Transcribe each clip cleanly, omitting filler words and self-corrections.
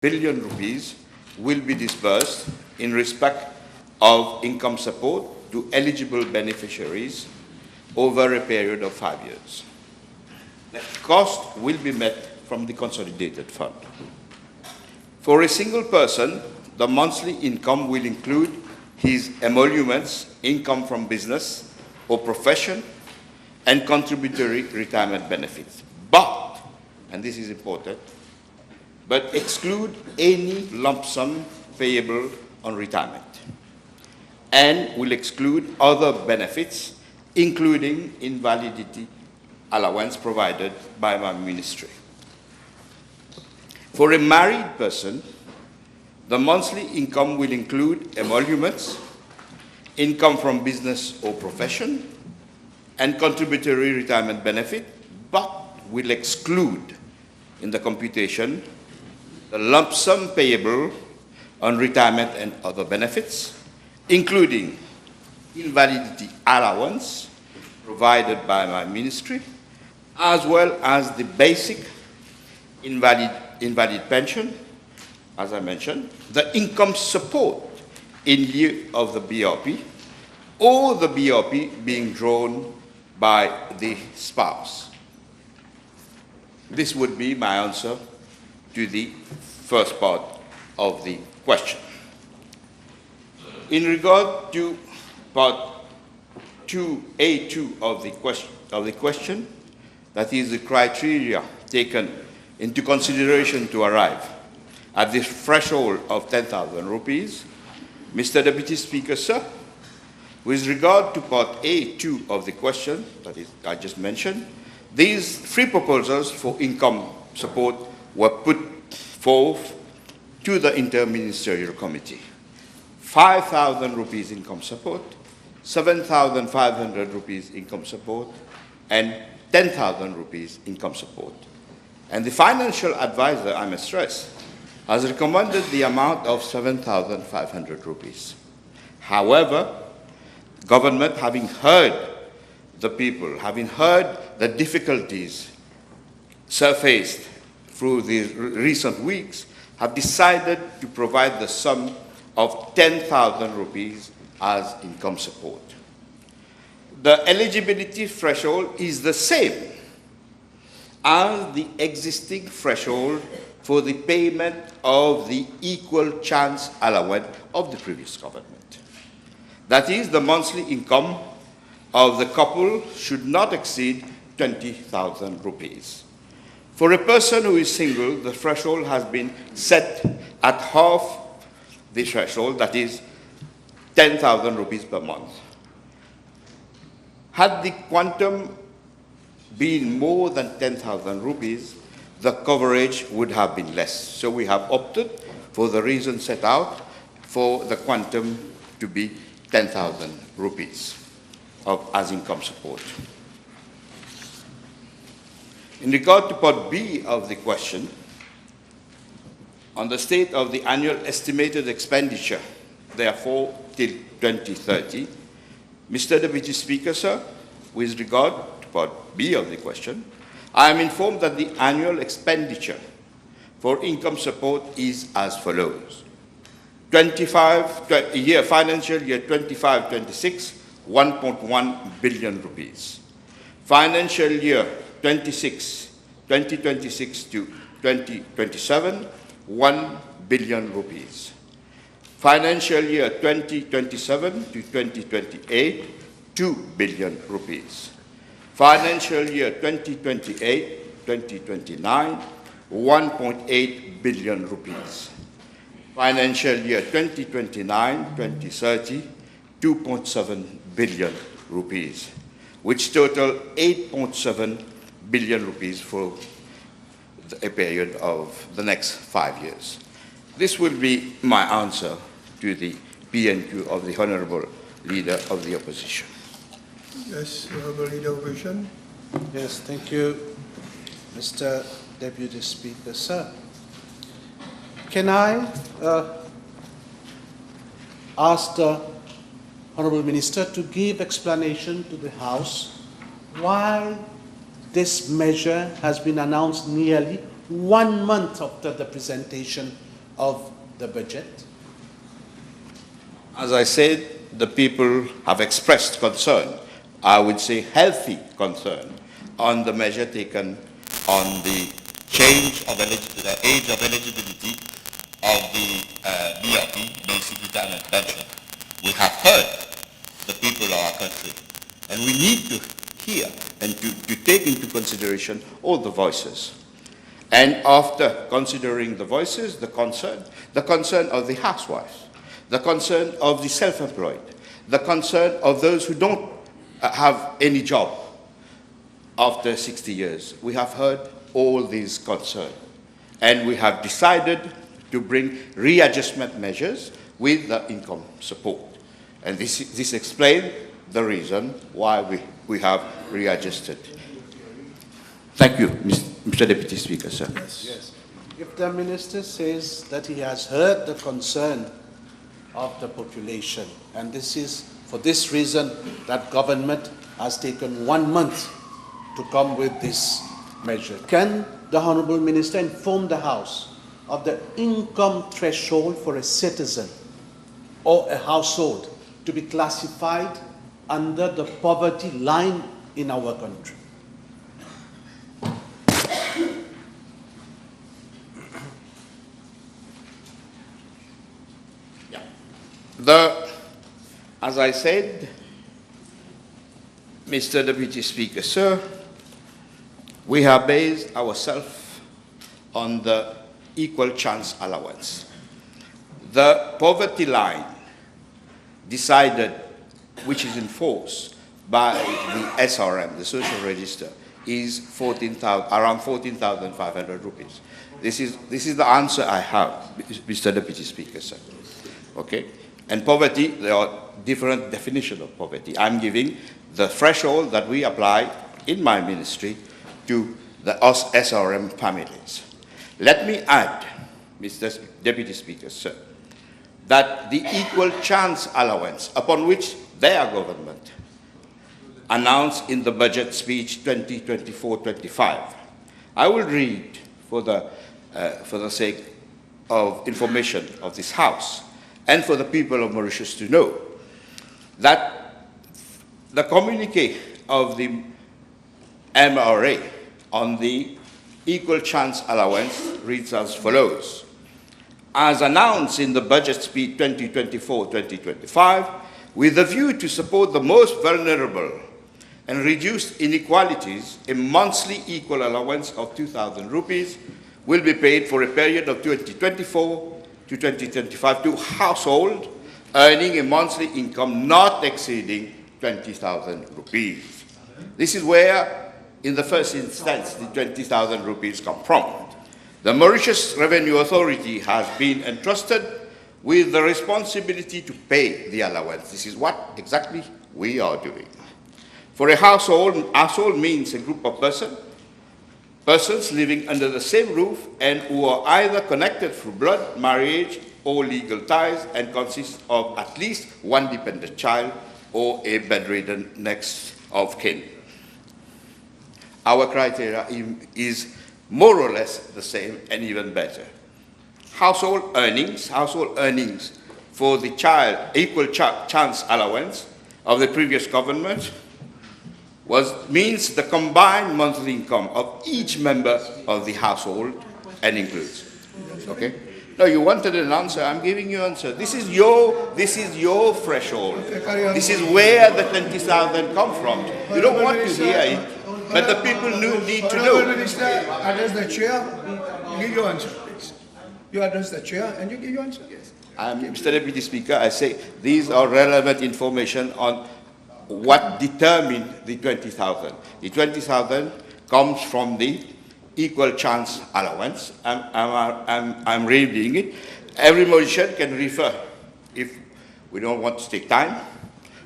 billion rupees will be disbursed in respect of income support to eligible beneficiaries over a period of 5 years. The cost will be met from the consolidated fund. For a single person, the monthly income will include his emoluments, income from business or profession, and contributory retirement benefits. But, and this is important, but exclude any lump sum payable on retirement, and will exclude other benefits, including invalidity allowance provided by my ministry. For a married person, the monthly income will include emoluments, income from business or profession, and contributory retirement benefit, but will exclude in the computation the lump sum payable on retirement and other benefits, including invalidity allowance provided by my ministry, as well as the basic invalid pension, as I mentioned, the income support in lieu of the BRP, or the BRP being drawn by the spouse. This would be my answer to the first part of the question. In regard to part 2A2 of the question, that is the criteria taken into consideration to arrive at the threshold of 10,000 rupees, Mr. Deputy Speaker, sir, with regard to part A2 of the question, that is, I just mentioned, these three proposals for income support were put forth to the Interministerial Committee. 5,000 rupees income support, 7,500 rupees income support, and 10,000 rupees income support. And the financial advisor, I must stress, has recommended the amount of 7,500 rupees. However, government, having heard the people, having heard the difficulties surfaced through the recent weeks, have decided to provide the sum of 10,000 rupees as income support. The eligibility threshold is the same as the existing threshold for the payment of the equal chance allowance of the previous government. That is, the monthly income of the couple should not exceed 20,000 rupees. For a person who is single, the threshold has been set at half the threshold, that is 10,000 rupees per month. Had the quantum been more than 10,000 rupees, the coverage would have been less. So we have opted for the reason set out for the quantum to be 10,000 rupees as income support. In regard to part B of the question, on the state of the annual estimated expenditure, therefore, till 2030, Mr. Deputy Speaker, sir, with regard to part B of the question, I am informed that the annual expenditure for income support is as follows. Financial year 25-26, 1.1 billion rupees. Financial year 2026 to 2027, 1 billion rupees. Financial year 2027 to 2028, 2 billion rupees. Financial year 2028-2029, 1.8 billion rupees. Financial year 2029-2030, 2.7 billion rupees, which total 8.7 billion rupees for a period of the next 5 years. This will be my answer to the PNQ of the Honourable Leader of the Opposition. Yes, Honourable Leader of Opposition. Yes, thank you, Mr. Deputy Speaker, sir. Can I ask the Honourable Minister to give explanation to the House why this measure has been announced nearly 1 month after the presentation of the budget? As I said, the people have expressed concern, I would say healthy concern, on the measure taken on the change of the age of eligibility of the BRP, basic retirement pension. We have heard the people of our country, and we need to hear and to take into consideration all the voices. And after considering the voices, the concern of the housewives, the concern of the self-employed, the concern of those who don't have any job after 60 years. We have heard all these concerns, and we have decided to bring readjustment measures with the income support. And this explains the reason why we have readjusted. Thank you, Mr. Deputy Speaker, sir. Yes. If the Minister says that he has heard the concern of the population, and this is for this reason that government has taken 1 month to come with this measure, can the Honourable Minister inform the House of the income threshold for a citizen or a household to be classified under the poverty line in our country? As I said, Mr. Deputy Speaker, sir, we have based ourselves on the equal chance allowance. The poverty line decided, which is enforced by the SRM, the social register, is around 14,500 rupees. This is the answer I have, Mr. Deputy Speaker, sir. Okay? And poverty, there are different definitions of poverty. I'm giving the threshold that we apply in my ministry to the SRM families. Let me add, Mr. Deputy Speaker, sir, that the equal chance allowance upon which their government announced in the budget speech 2024-25, I will read for the sake of information of this House and for the people of Mauritius to know that the communique of the MRA on the equal chance allowance reads as follows. As announced in the budget speech 2024-2025, with a view to support the most vulnerable and reduce inequalities, a monthly equal allowance of 2,000 rupees will be paid for a period of 2024 to 2025 to household earning a monthly income not exceeding 20,000 rupees. This is where, in the first instance, the 20,000 rupees come from. The Mauritius Revenue Authority has been entrusted with the responsibility to pay the allowance. This is what exactly we are doing. For a household means a group of persons living under the same roof and who are either connected through blood, marriage, or legal ties and consist of at least one dependent child or a bedridden next of kin. Our criteria is more or less the same and even better. Household earnings for the equal chance allowance of the previous government means the combined monthly income of each member of the household and includes. Okay? No, you wanted an answer. I'm giving you an answer. This is your threshold. This is where the 20,000 come from. You don't want to hear it, but the people need to know. Honourable Minister, address the chair. Give your answer, please. You address the chair and you give your answer. Yes. Mr. Deputy Speaker, I say these are relevant information on what determined the 20,000. The 20,000 comes from the equal chance allowance. I'm reading it. Every Mauritian can refer, if we don't want to take time,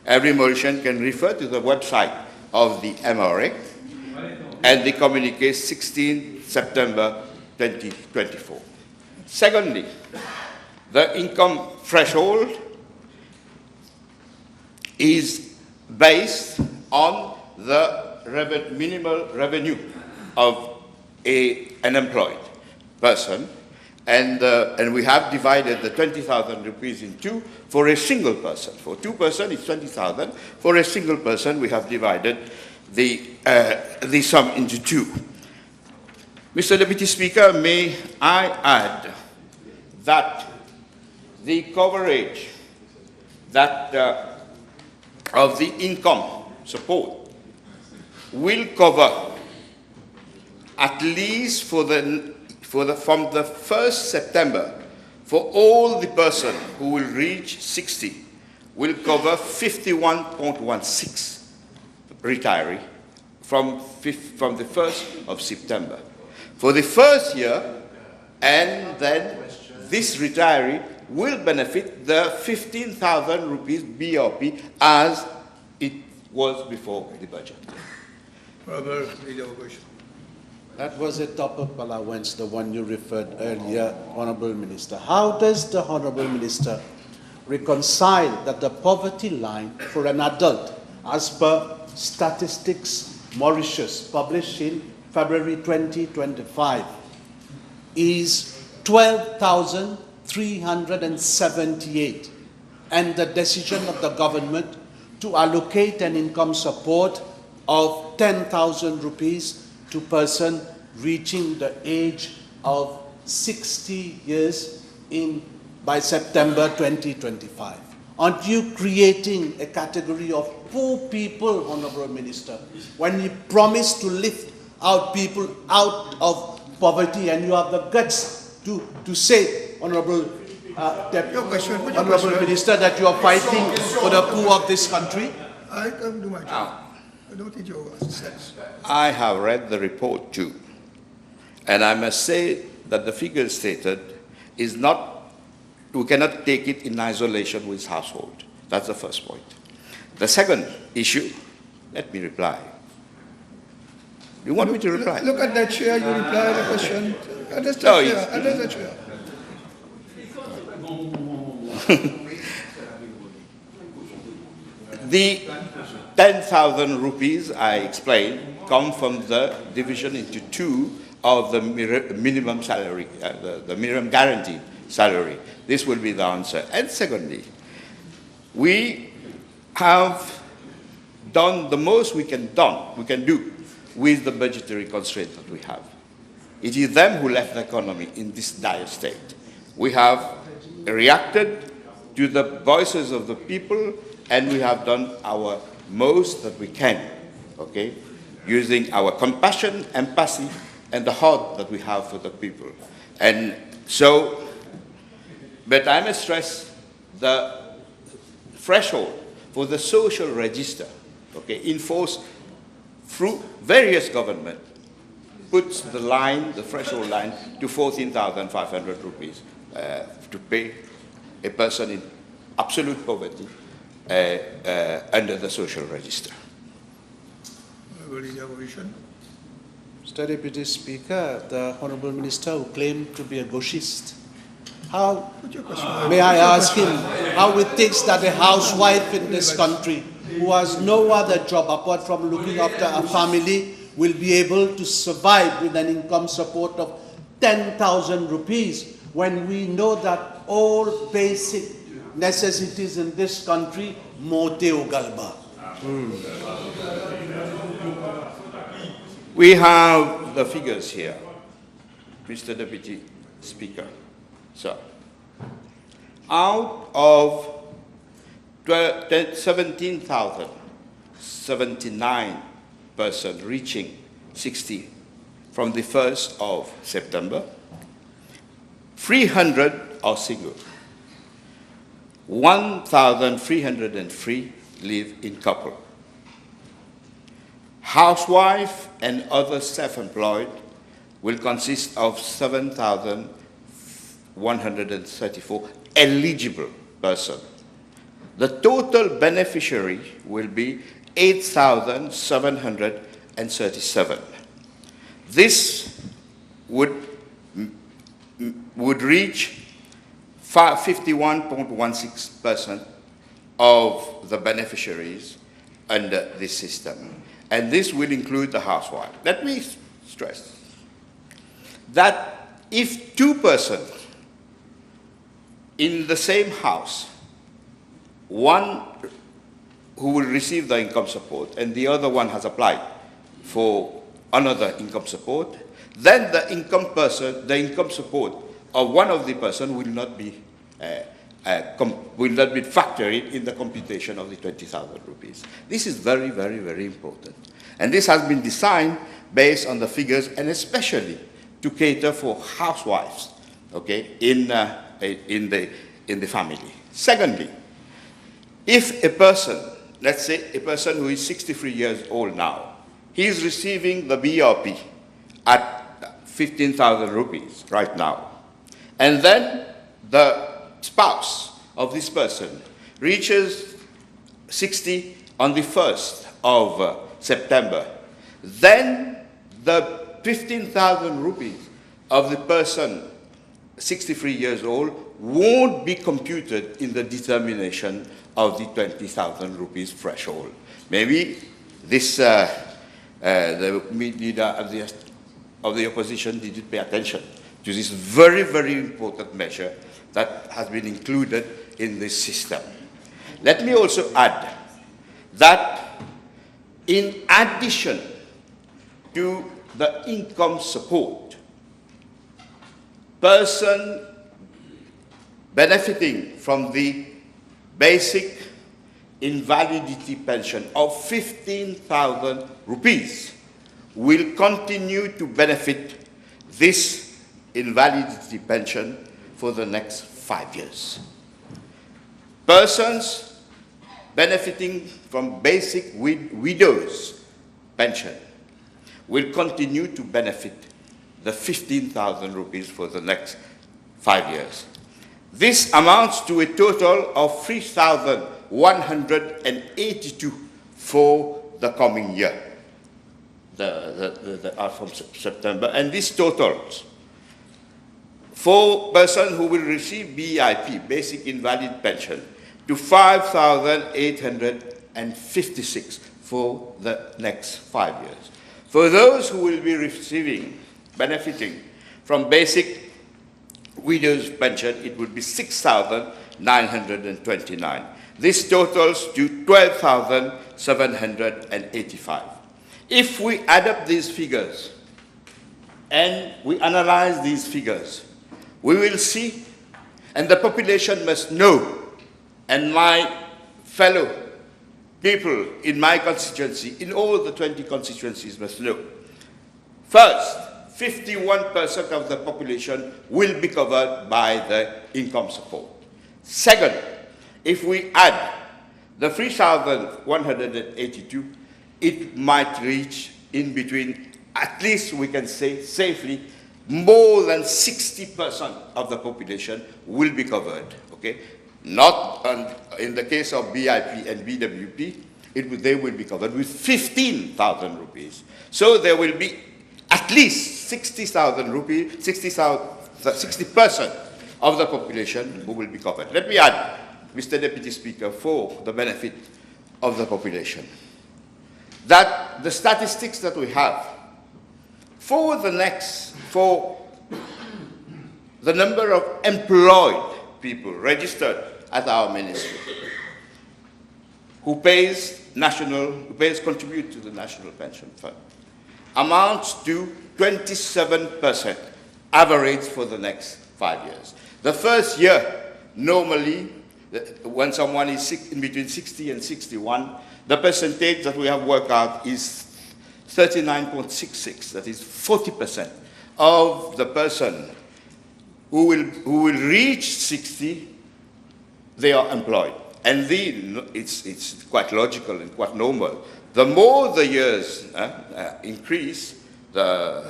every Mauritian can refer to the website of the MRA and the communique 16 September 2024. Secondly, the income threshold is based on the minimal revenue of an employed person And we have divided the 20,000 rupees in two for a single person. For two persons, it's 20,000. For a single person, we have divided the sum into two. Mr. Deputy Speaker, may I add that the coverage of the income support will cover at least from the 1st September, for all the person who will reach 60, will cover 51.16 retiree from the 1st of September. For the first year, and then this retiree will benefit the 15,000 rupees BRP as it was before the budget. Honorable Leader of Opposition. That was a top-up allowance, the one you referred earlier, Honorable Minister. How does the Honorable Minister reconcile that the poverty line for an adult, as per Statistics Mauritius, published in February 2025, is 12,378, and the decision of the government to allocate an income support of 10,000 rupees to person reaching the age of 60 years by September 2025. Aren't you creating a category of poor people, Honorable Minister, when you promise to lift out people out of poverty and you have the guts to say, Honorable Minister, that you are fighting for the poor of this country? I come to my job. I don't think you sense. I have read the report too, and I must say that the figure stated is not, we cannot take it in isolation with household. That's the first point. The second issue, let me reply. You want me to reply? Look at that chair, you reply the question. Address the chair, address the chair. The 10,000 rupees, I explained, come from the division into two of the minimum salary, the minimum guaranteed salary. This will be the answer. And secondly, we have done the most we can do with the budgetary constraints that we have. It is them who left the economy in this dire state. We have reacted to the voices of the people, and we have done our most that we can, okay, using our compassion, empathy, and the heart that we have for the people. And so, but I must stress the threshold for the social register, okay, enforced through various government, puts the line, the threshold line, to 14,500 rupees to pay a person in absolute poverty under the social register. Mr. Deputy Speaker, the Honourable Minister who claimed to be a gauchiste, how, may I ask him, how it thinks that a housewife in this country who has no other job apart from looking after a family will be able to survive with an income support of 10,000 rupees when we know that all basic necessities in this country mote ugalba. We have the figures here, Mr. Deputy Speaker. So, out of 17,079 persons reaching 60 from the 1st of September, 300 are single. 1,303 live in couple. Housewife and other self-employed will consist of 7,134 eligible persons. The total beneficiary will be 8,737. This would reach 51.16% of the beneficiaries under this system. And this will include the housewife. Let me stress that if two persons in the same house, one who will receive the income support and the other one has applied for another income support, then the income support of one of the person will not be factored in the computation of the 20,000 rupees. This is very, very, very important. And this has been designed based on the figures and especially to cater for housewives, okay, in the family. Secondly, if a person, let's say a person who is 63 years old now, he is receiving the BRP at 15,000 rupees right now, and then the spouse of this person reaches 60 on the 1st of September, then the 15,000 rupees of the person 63 years old won't be computed in the determination of the 20,000 rupees threshold. Maybe this, the leader of the opposition didn't pay attention to this very, very important measure that has been included in this system. Let me also add that in addition to the income support, person benefiting from the basic invalidity pension of 15,000 rupees will continue to benefit this invalidity pension for the next 5 years. Persons benefiting from basic widow's pension will continue to benefit the 15,000 rupees for the next 5 years. This amounts to a total of 3,182 for the coming year, from September. And this totals for person who will receive BIP, basic invalid pension, to 5,856 for the next 5 years. For those who will be benefiting from basic widow's pension, it would be 6,929. This totals to 12,785. If we add up these figures and we analyze these figures, we will see, and the population must know, and my fellow people in my constituency, in all the 20 constituencies must know. First, 51% of the population will be covered by the income support. Second, if we add the 3,182, it might reach in between, at least we can say safely, more than 60% of the population will be covered, okay? Not in the case of BIP and BWP, they will be covered with 15,000 rupees. So there will be at least 60,000 rupees, 60% of the population who will be covered. Let me add, Mr. Deputy Speaker, for the benefit of the population, that the statistics that we have for the number of employed people registered at our ministry who contribute to the National Pension Fund amounts to 27% average for the next 5 years. The first year, normally, when someone is in between 60 and 61, the percentage that we have worked out is 39.66, that is 40% of the person who will reach 60, they are employed. And it's quite logical and quite normal. The more the years increase, the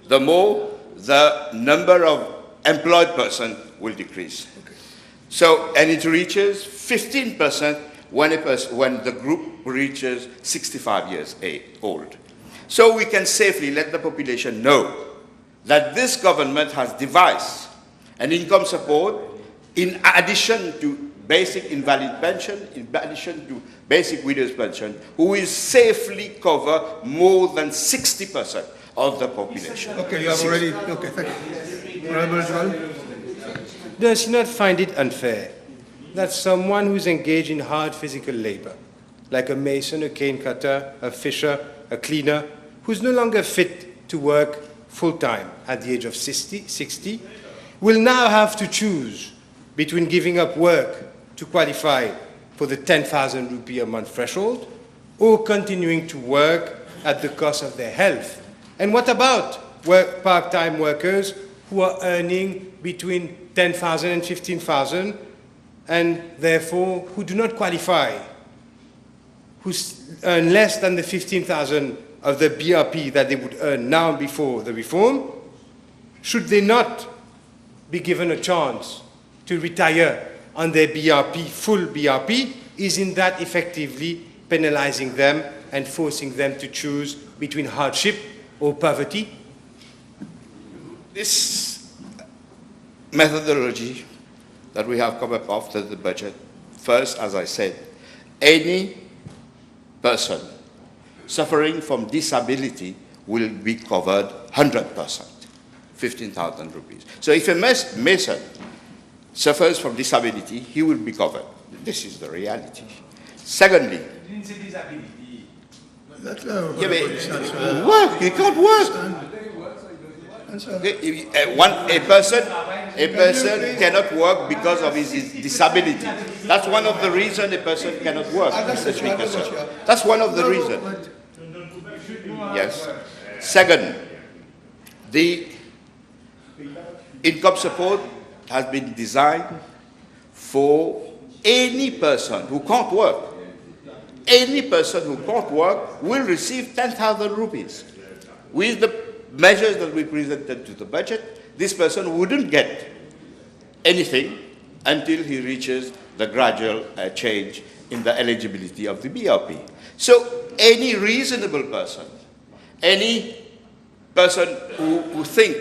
more the number of employed person will decrease. Okay. So, and it reaches 15% when the group reaches 65 years old. So we can safely let the population know that this government has devised an income support in addition to basic invalid pension, in addition to basic widow's pension, who will safely cover more than 60% of the population. Okay, you have already, okay, thank you. Honorable Joel. does he not find it unfair that someone who's engaged in hard physical labor, like a mason, a cane cutter, a fisher, a cleaner, who's no longer fit to work full-time at the age of 60, will now have to choose between giving up work to qualify for the 10,000 rupee a month threshold or continuing to work at the cost of their health? And what about part-time workers who are earning between 10,000 and 15,000 and therefore who do not qualify, who earn less than the 15,000 of the BRP that they would earn now before the reform? Should they not be given a chance to retire on their BRP, full BRP? Isn't that effectively penalizing them and forcing them to choose between hardship or poverty? This methodology that we have come up after the budget, first, as I said, any person suffering from disability will be covered 100%, 15,000 rupees. So if a mason suffers from disability, he will be covered. This is the reality. Secondly, That's work, he can't work. Okay, a person cannot work because of his disability. That's one of the reasons a person cannot work, Mr. Speaker, sir. That's one of the reasons. Yes. Second, the income support has been designed for any person who can't work. Any person who can't work will receive 10,000 rupees. With the measures that we presented to the budget, this person wouldn't get anything until he reaches the gradual change in the eligibility of the BRP. So any reasonable person, any person who think,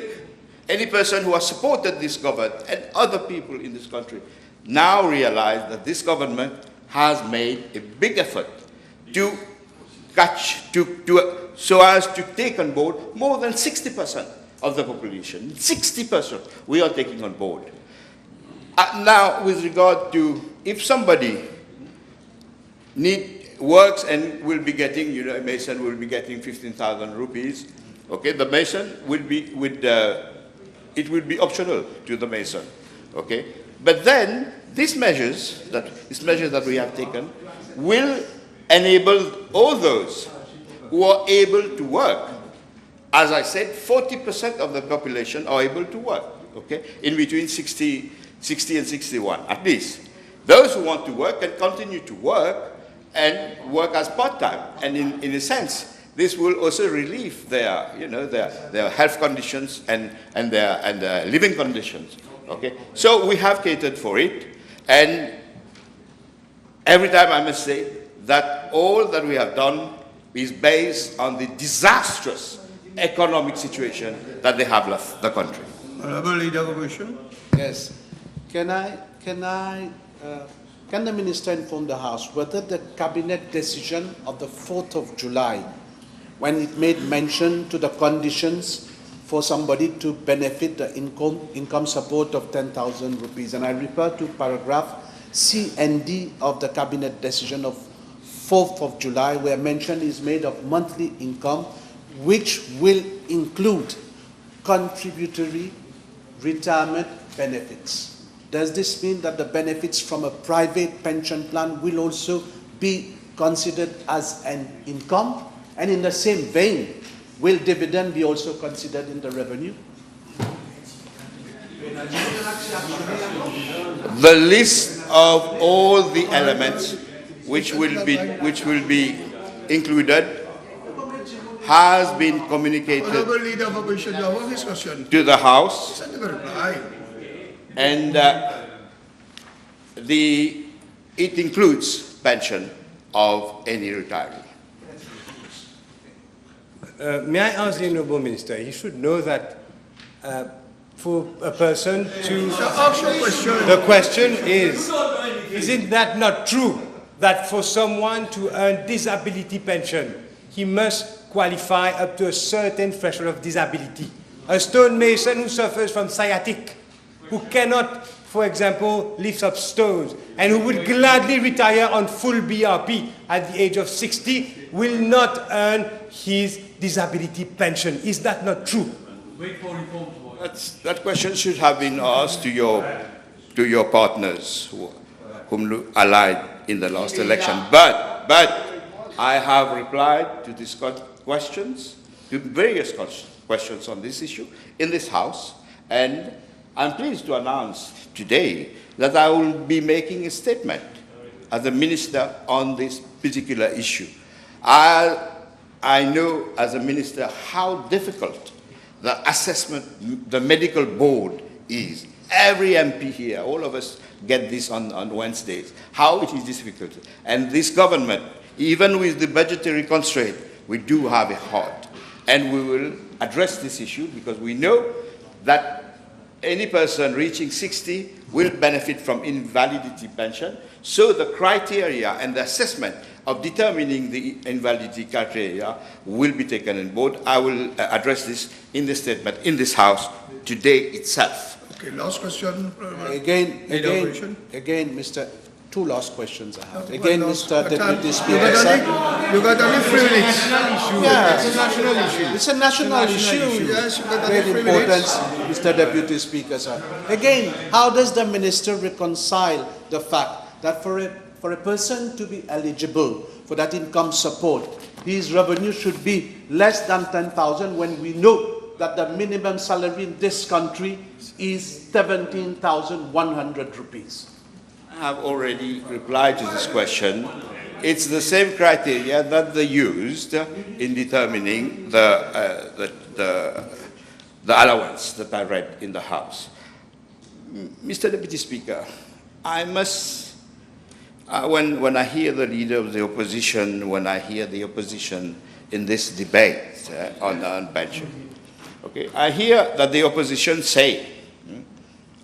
any person who has supported this government and other people in this country now realize that this government has made a big effort to so as to take on board more than 60% of the population. 60% we are taking on board. Now, with regard to if somebody works and will be getting, a mason will be getting 15,000 rupees, okay, the mason will be it will be optional to the mason, okay? But then these measures that we have taken will enable all those who are able to work. As I said, 40% of the population are able to work, okay? In between 60 and 61, at least. Those who want to work can continue to work and work as part-time. And in a sense, this will also relieve their health conditions and their living conditions, okay? So we have catered for it. And every time I must say that all that we have done is based on the disastrous economic situation that they have left the country. Honorable Leader of Opposition. Yes. Can the Minister inform the House whether the Cabinet decision of the 4th of July, when it made mention to the conditions for somebody to benefit the income support of 10,000 rupees, and I refer to paragraph C and D of the Cabinet decision of 4th of July, where mention is made of monthly income, which will include contributory retirement benefits. Does this mean that the benefits from a private pension plan will also be considered as an income? And in the same vein, will dividend be also considered in the revenue? The list of all the elements which will be included has been communicated Honorable Leader of Opposition, you have this question. to the House, Send a reply. and it includes pension of any retiree. May I ask the Honourable Minister, he should know that for a person to... The question is, isn't that not true that for someone to earn disability pension, he must qualify up to a certain threshold of disability? A stonemason who suffers from sciatic, who cannot, for example, lifts up stones, and who would gladly retire on full BRP at the age of 60 will not earn his disability pension. Is that not true? That question should have been asked to your partners whom allied in the last election. But I have replied to these questions, to various questions on this issue in this House, and I'm pleased to announce today that I will be making a statement as a minister on this particular issue. I know as a minister how difficult the assessment, the medical board is. Every MP here, all of us get this on Wednesdays, how it is difficult. And this government, even with the budgetary constraint, we do have a heart. And we will address this issue because we know that any person reaching 60 will benefit from invalidity pension. So the criteria and the assessment of determining the invalidity criteria will be taken on board. I will address this in the statement in this House today itself. Okay, last question. Again, Mr. Two last questions I have. Again, Mr. Deputy You Speaker, sir. got only 3 minutes. Yeah. It's a national issue. It's a national issue. Yes, you got only Great 3 importance, minutes. Mr. Deputy Speaker, sir. Again, how does the minister reconcile the fact that for a person to be eligible for that income support, his revenue should be less than 10,000 when we know that the minimum salary in this country is 17,100 rupees? I have already replied to this question. It's the same criteria that they used in determining the allowance that I read in the House. Mr. Deputy Speaker, I must, when I hear the leader of the opposition, when I hear the opposition in this debate on pension, okay, I hear that the opposition say,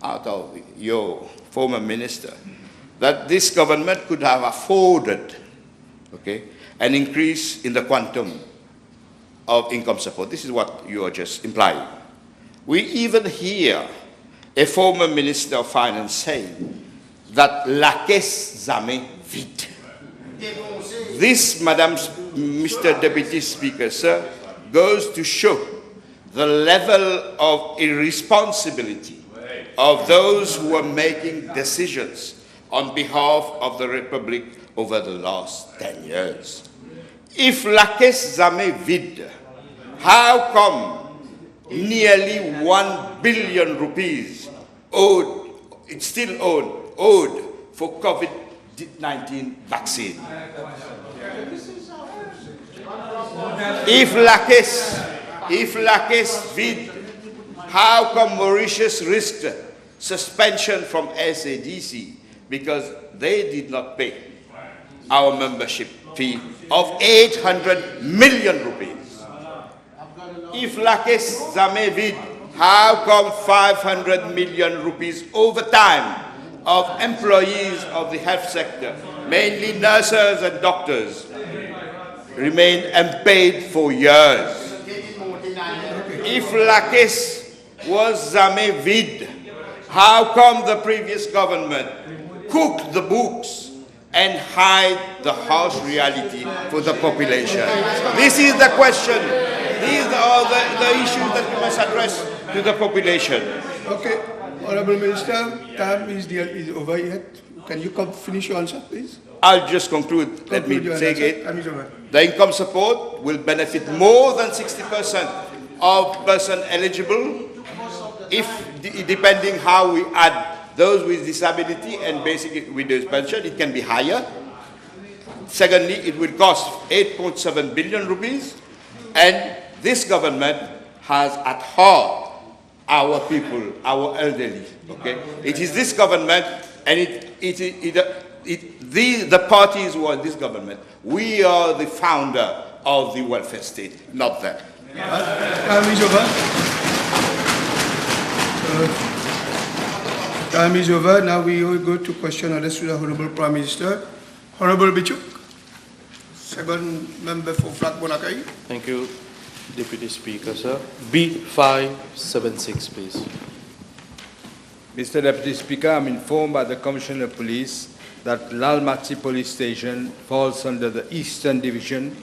out of your former minister, that this government could have afforded, okay, an increase in the quantum of income support. This is what you are just implying. We even hear a former minister of finance saying that la caisse jamais vide. This, Mr. Deputy Speaker, sir, goes to show the level of irresponsibility of those who are making decisions on behalf of the Republic over the last 10 years. If la caisse jamais vide, how come nearly 1 billion rupees owed, it's still owed for COVID-19 vaccine? If la caisse vide, how come Mauritius risked suspension from SADC because they did not pay our membership fee of 800 million rupees? If la caisse jamais vide, how come 500 million rupees overtime of employees of the health sector, mainly nurses and doctors, remain unpaid for years? If la caisse was jamais vide, how come the previous government cooked the books and hide the harsh reality for the population? This is the question. These are the issues that we must address to the population. Okay, Honorable Minister, time is over yet. Can you finish your answer, please? I'll just conclude. Let me take it. Time is over. The income support will benefit more than 60% of person eligible, if depending how we add those with disability and basic widow's pension, it can be higher. Secondly, it will cost 8.7 billion rupees, and this government has at heart our people, our elderly. Okay, it is this government, and the parties who are this government. We are the founder of the welfare state, not them. Time is over. Time is over. Now we will go to question addressed to the Honorable Prime Minister. Honorable Bichuk, second member for Flat Bonakai. Thank you, Deputy Speaker, sir. B576, please. Mr. Deputy Speaker, I'm informed by the Commissioner of Police that Lalmati Police Station falls under the Eastern Division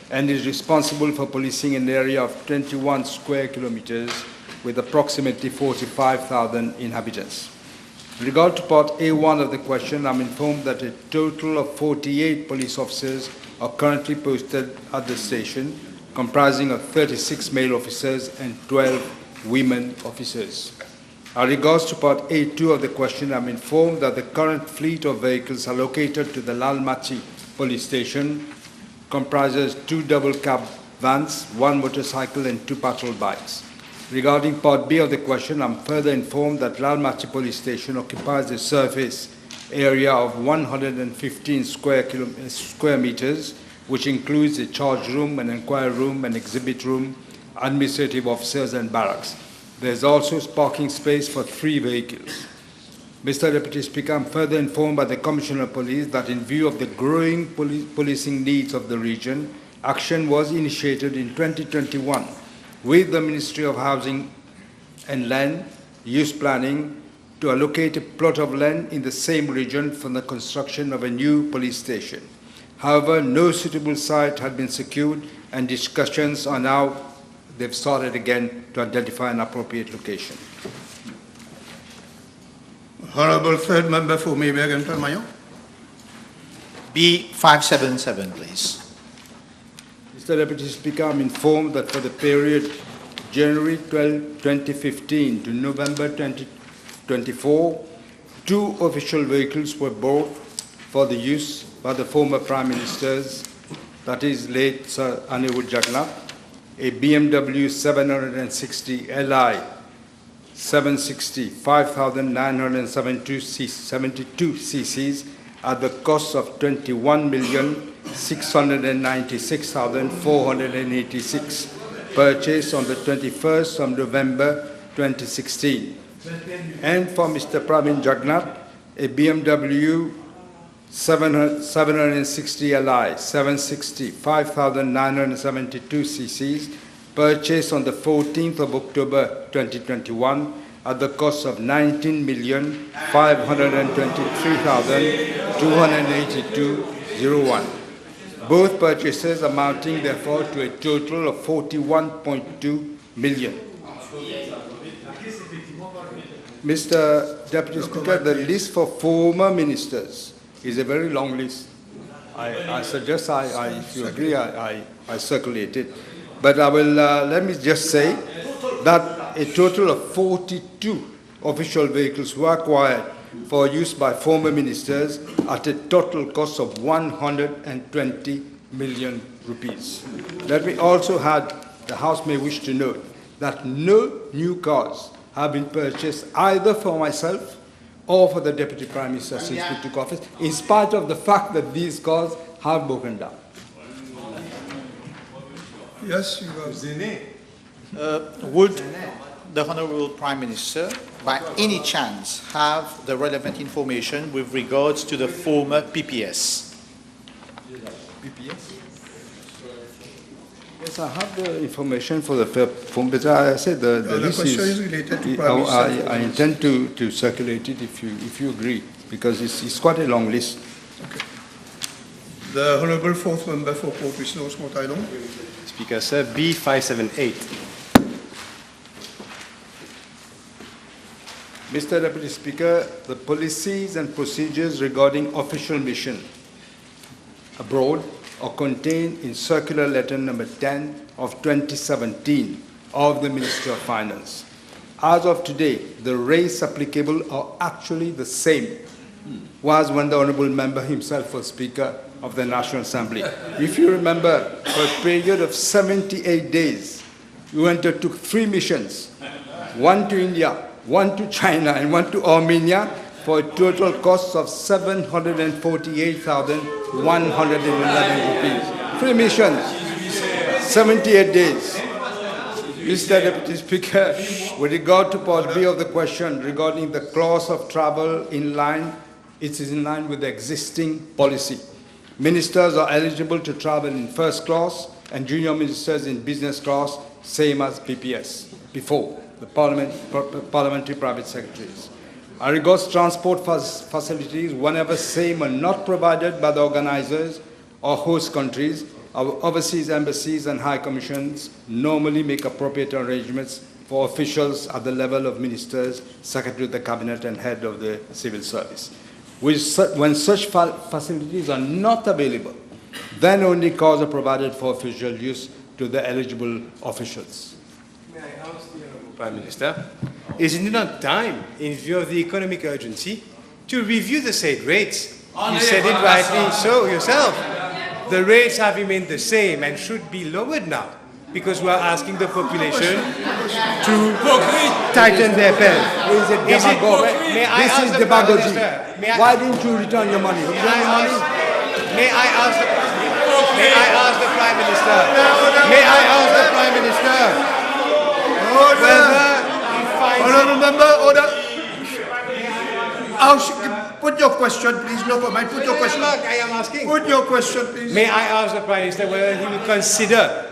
and is responsible for policing an area of 21 square kilometers with approximately 45,000 inhabitants. In regard to part A1 of the question, I'm informed that a total of 48 police officers are currently posted at the station, comprising of 36 male officers and 12 women officers. As regards to part A2 of the question, I'm informed that the current fleet of vehicles allocated to the Lalmati police station comprises 2 double cab vans, 1 motorcycle and 2 patrol bikes. Regarding part B of the question, I'm further informed that Lalmati police station occupies a surface area of 115 square meters, which includes a charge room, an inquiry room, an exhibit room, administrative officers and barracks. There's also parking space for 3 vehicles. Mr. Deputy Speaker, I'm further informed by the Commissioner of Police that in view of the growing policing needs of the region, action was initiated in 2021 with the Ministry of Housing and Land Use Planning to allocate a plot of land in the same region for the construction of a new police station. However, no suitable site had been secured and discussions are now, they've started again to identify an appropriate location. Honorable third member for Mayberg and Permayon. B577, please. Mr. Deputy Speaker, I'm informed that for the period January 12, 2015 to November 2024, 2 official vehicles were bought for the use by the former Prime Ministers, that is late Sir Anirudh Jagannath, a BMW 760 Li 760 5,972 cc's at the cost of 21,696,486, purchased on the 21st of November 2016. And for Mr. Pravin Jagannath, a BMW 760 Li 760 5,972 cc's, purchased on the 14th of October 2021 at the cost of 19,523,282.01. Both purchases amounting therefore to a total of 41.2 million. Mr. Deputy Speaker, the list for former ministers is a very long list. I suggest, if you agree, I circulate it. But I will, let me just say that a total of 42 official vehicles were acquired for use by former ministers at a total cost of 120 million rupees. Let me also add, the House may wish to note that no new cars have been purchased either for myself or for the Deputy Prime Minister since we took office, in spite of the fact that these cars have broken down. Yes, you are. Would the Honourable Prime Minister, by any chance, have the relevant information with regards to the former PPS? Yes, I have the information for the form, but I said the list question is related to Prime Minister. I intend to circulate it if you agree, because it's quite a long list. Okay. The Honorable fourth member for Port Wisno, Smart Island. Speaker, sir, B578. Mr. Deputy Speaker, the policies and procedures regarding official mission abroad are contained in Circular Letter Number 10 of 2017 of the Ministry of Finance. As of today, the rates applicable are actually the same as when the Honourable Member himself was Speaker of the National Assembly. If you remember, for a period of 78 days, we took 3 missions, 1 to India, 1 to China, and 1 to Armenia, for a total cost of 748,111 rupees. 3 missions, 78 days. Mr. Deputy Speaker, with regard to part B of the question regarding the clause of travel in line, it is in line with the existing policy. Ministers are eligible to travel in first class and junior ministers in business class, same as PPS before, the parliamentary private secretaries. As regards transport facilities, whenever same are not provided by the organizers or host countries, our overseas embassies and high commissions normally make appropriate arrangements for officials at the level of ministers, secretary of the cabinet, and head of the civil service. When such facilities are not available, then only cars are provided for official use to the eligible officials. May I ask the Honourable Prime Minister, is it not time, in view of the economic urgency, to review the said rates? You said it rightly so yourself. The rates have remained the same and should be lowered now, because we are asking the population to tighten their belt. Is it demagogue? This is demagogy. Why didn't you return your money? May I ask the Prime Minister? May I ask the Prime Minister whether he finds Honourable member, order. Put your question, please. No comment. Put your question. I am asking. Put your question, please. May I ask the Prime Minister whether he will consider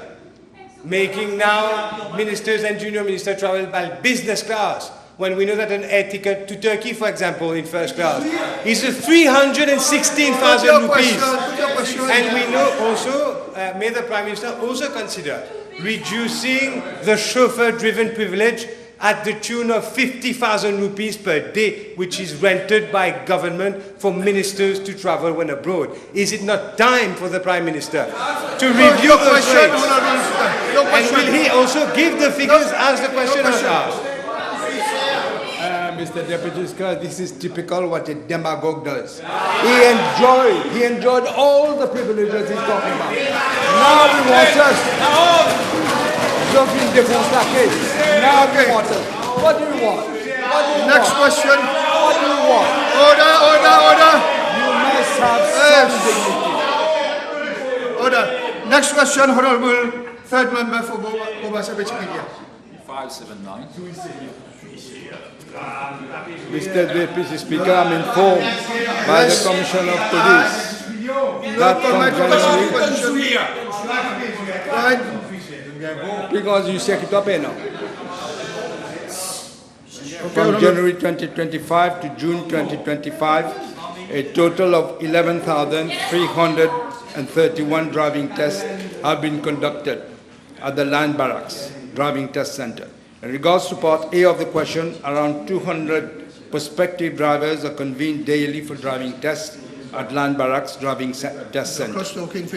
making now ministers and junior ministers travel by business class, when we know that an air ticket to Turkey, for example, in first class, is 316,000 rupees. And we know also, may the Prime Minister also consider reducing the chauffeur-driven privilege at the tune of 50,000 rupees per day, which is rented by government for ministers to travel when abroad. Is it not time for the Prime Minister to review those rates? And will he also give the figures as the question was asked? Mr. Deputy Speaker, this is typical what a demagogue does. He enjoyed all the privileges he's talking about. Now he wants us. Now he wants us. What do you want? Next question. What do you want? Order. You must have some dignity. Order. Next question, Honourable Third Member for Mombasa Media. 579. Mr. Deputy Speaker, I'm informed by the Commissioner of Police that from January, because you set it up now. From January 2025 to June 2025, a total of 11,331 driving tests have been conducted at the Land Barracks Driving Test Center. In regards to Part A of the question, around 200 prospective drivers are convened daily for driving tests at Land Barracks Driving Test Center.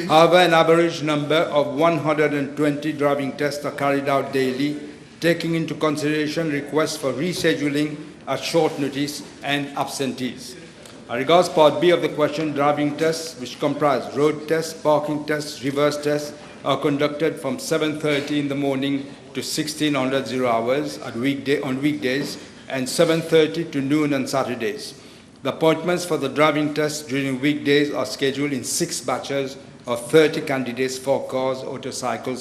However, an average number of 120 driving tests are carried out daily, taking into consideration requests for rescheduling at short notice and absentees. As regards Part B of the question, driving tests, which comprise road tests, parking tests, reverse tests, are conducted from 7:30 in the morning to 1600 hours on weekdays and 7:30 to noon on Saturdays. The appointments for the driving tests during weekdays are scheduled in 6 batches of 30 candidates for cars,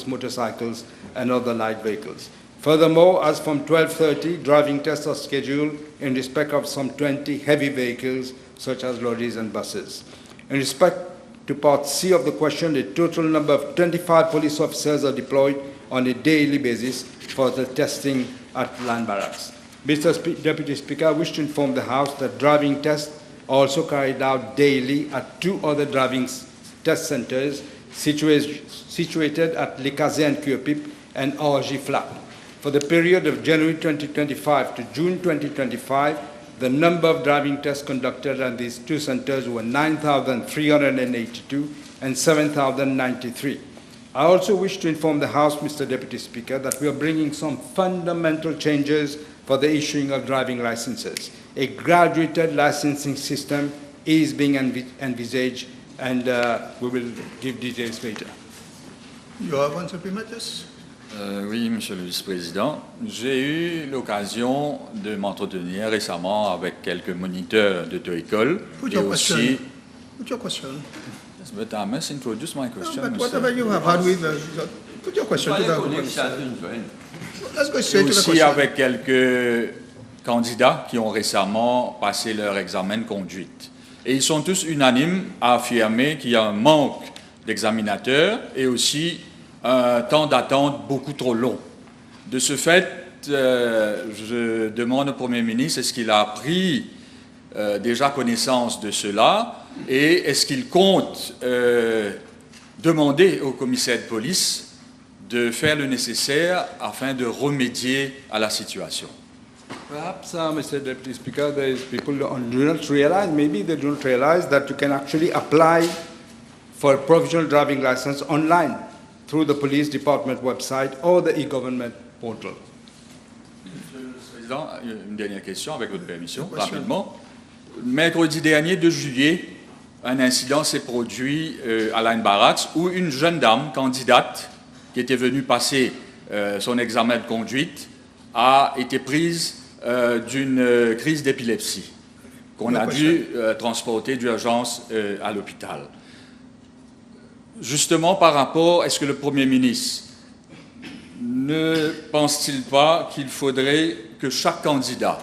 motorcycles, and other light vehicles. Furthermore, as from 12:30, driving tests are scheduled in respect of some 20 heavy vehicles, such as lorries and buses. In respect to Part C of the question, a total number of 25 police officers are deployed on a daily basis for the testing at Land Barracks. Mr. Deputy Speaker, I wish to inform the House that driving tests are also carried out daily at 2 other driving test centers situated at Le Cazé and Cuepip and RG Flat. For the period of January 2025 to June 2025, the number of driving tests conducted at these 2 centers were 9,382 and 7,093. I also wish to inform the House, Mr. Deputy Speaker, that we are bringing some fundamental changes for the issuing of driving licenses. A graduated licensing system is being envisaged, and we will give details later. You want to permit this? Oui, Monsieur le Vice-président. J'ai eu l'occasion de m'entretenir récemment avec quelques moniteurs d'auto-école. Put your question. But I must introduce my question. But whatever you have had with put your question to the Let's go straight to the aussi question. avec quelques candidats qui ont récemment passé leur examen de conduite. Et ils sont tous unanimes à affirmer qu'il y a un manque d'examinateurs et aussi un temps d'attente beaucoup trop long. De ce fait, je demande au Premier ministre, est-ce qu'il a pris déjà connaissance de cela et est-ce qu'il compte demander au commissaire de police de faire le nécessaire afin de remédier à la situation? Perhaps, Mr. Deputy Speaker, there is people who do not realize, maybe they don't realize that you can actually apply for a provisional driving license online through the police department website or the e-government portal. Monsieur le Président, une dernière question, avec votre permission, rapidement. Mercredi dernier, 2 juillet, un incident s'est produit à Line Barracks où une jeune dame, candidate, qui était venue passer son examen de conduite, a été prise d'une crise d'épilepsie qu'on a dû transporter d'urgence à l'hôpital. Justement, par rapport, est-ce que le Premier ministre ne pense-t-il pas qu'il faudrait que chaque candidat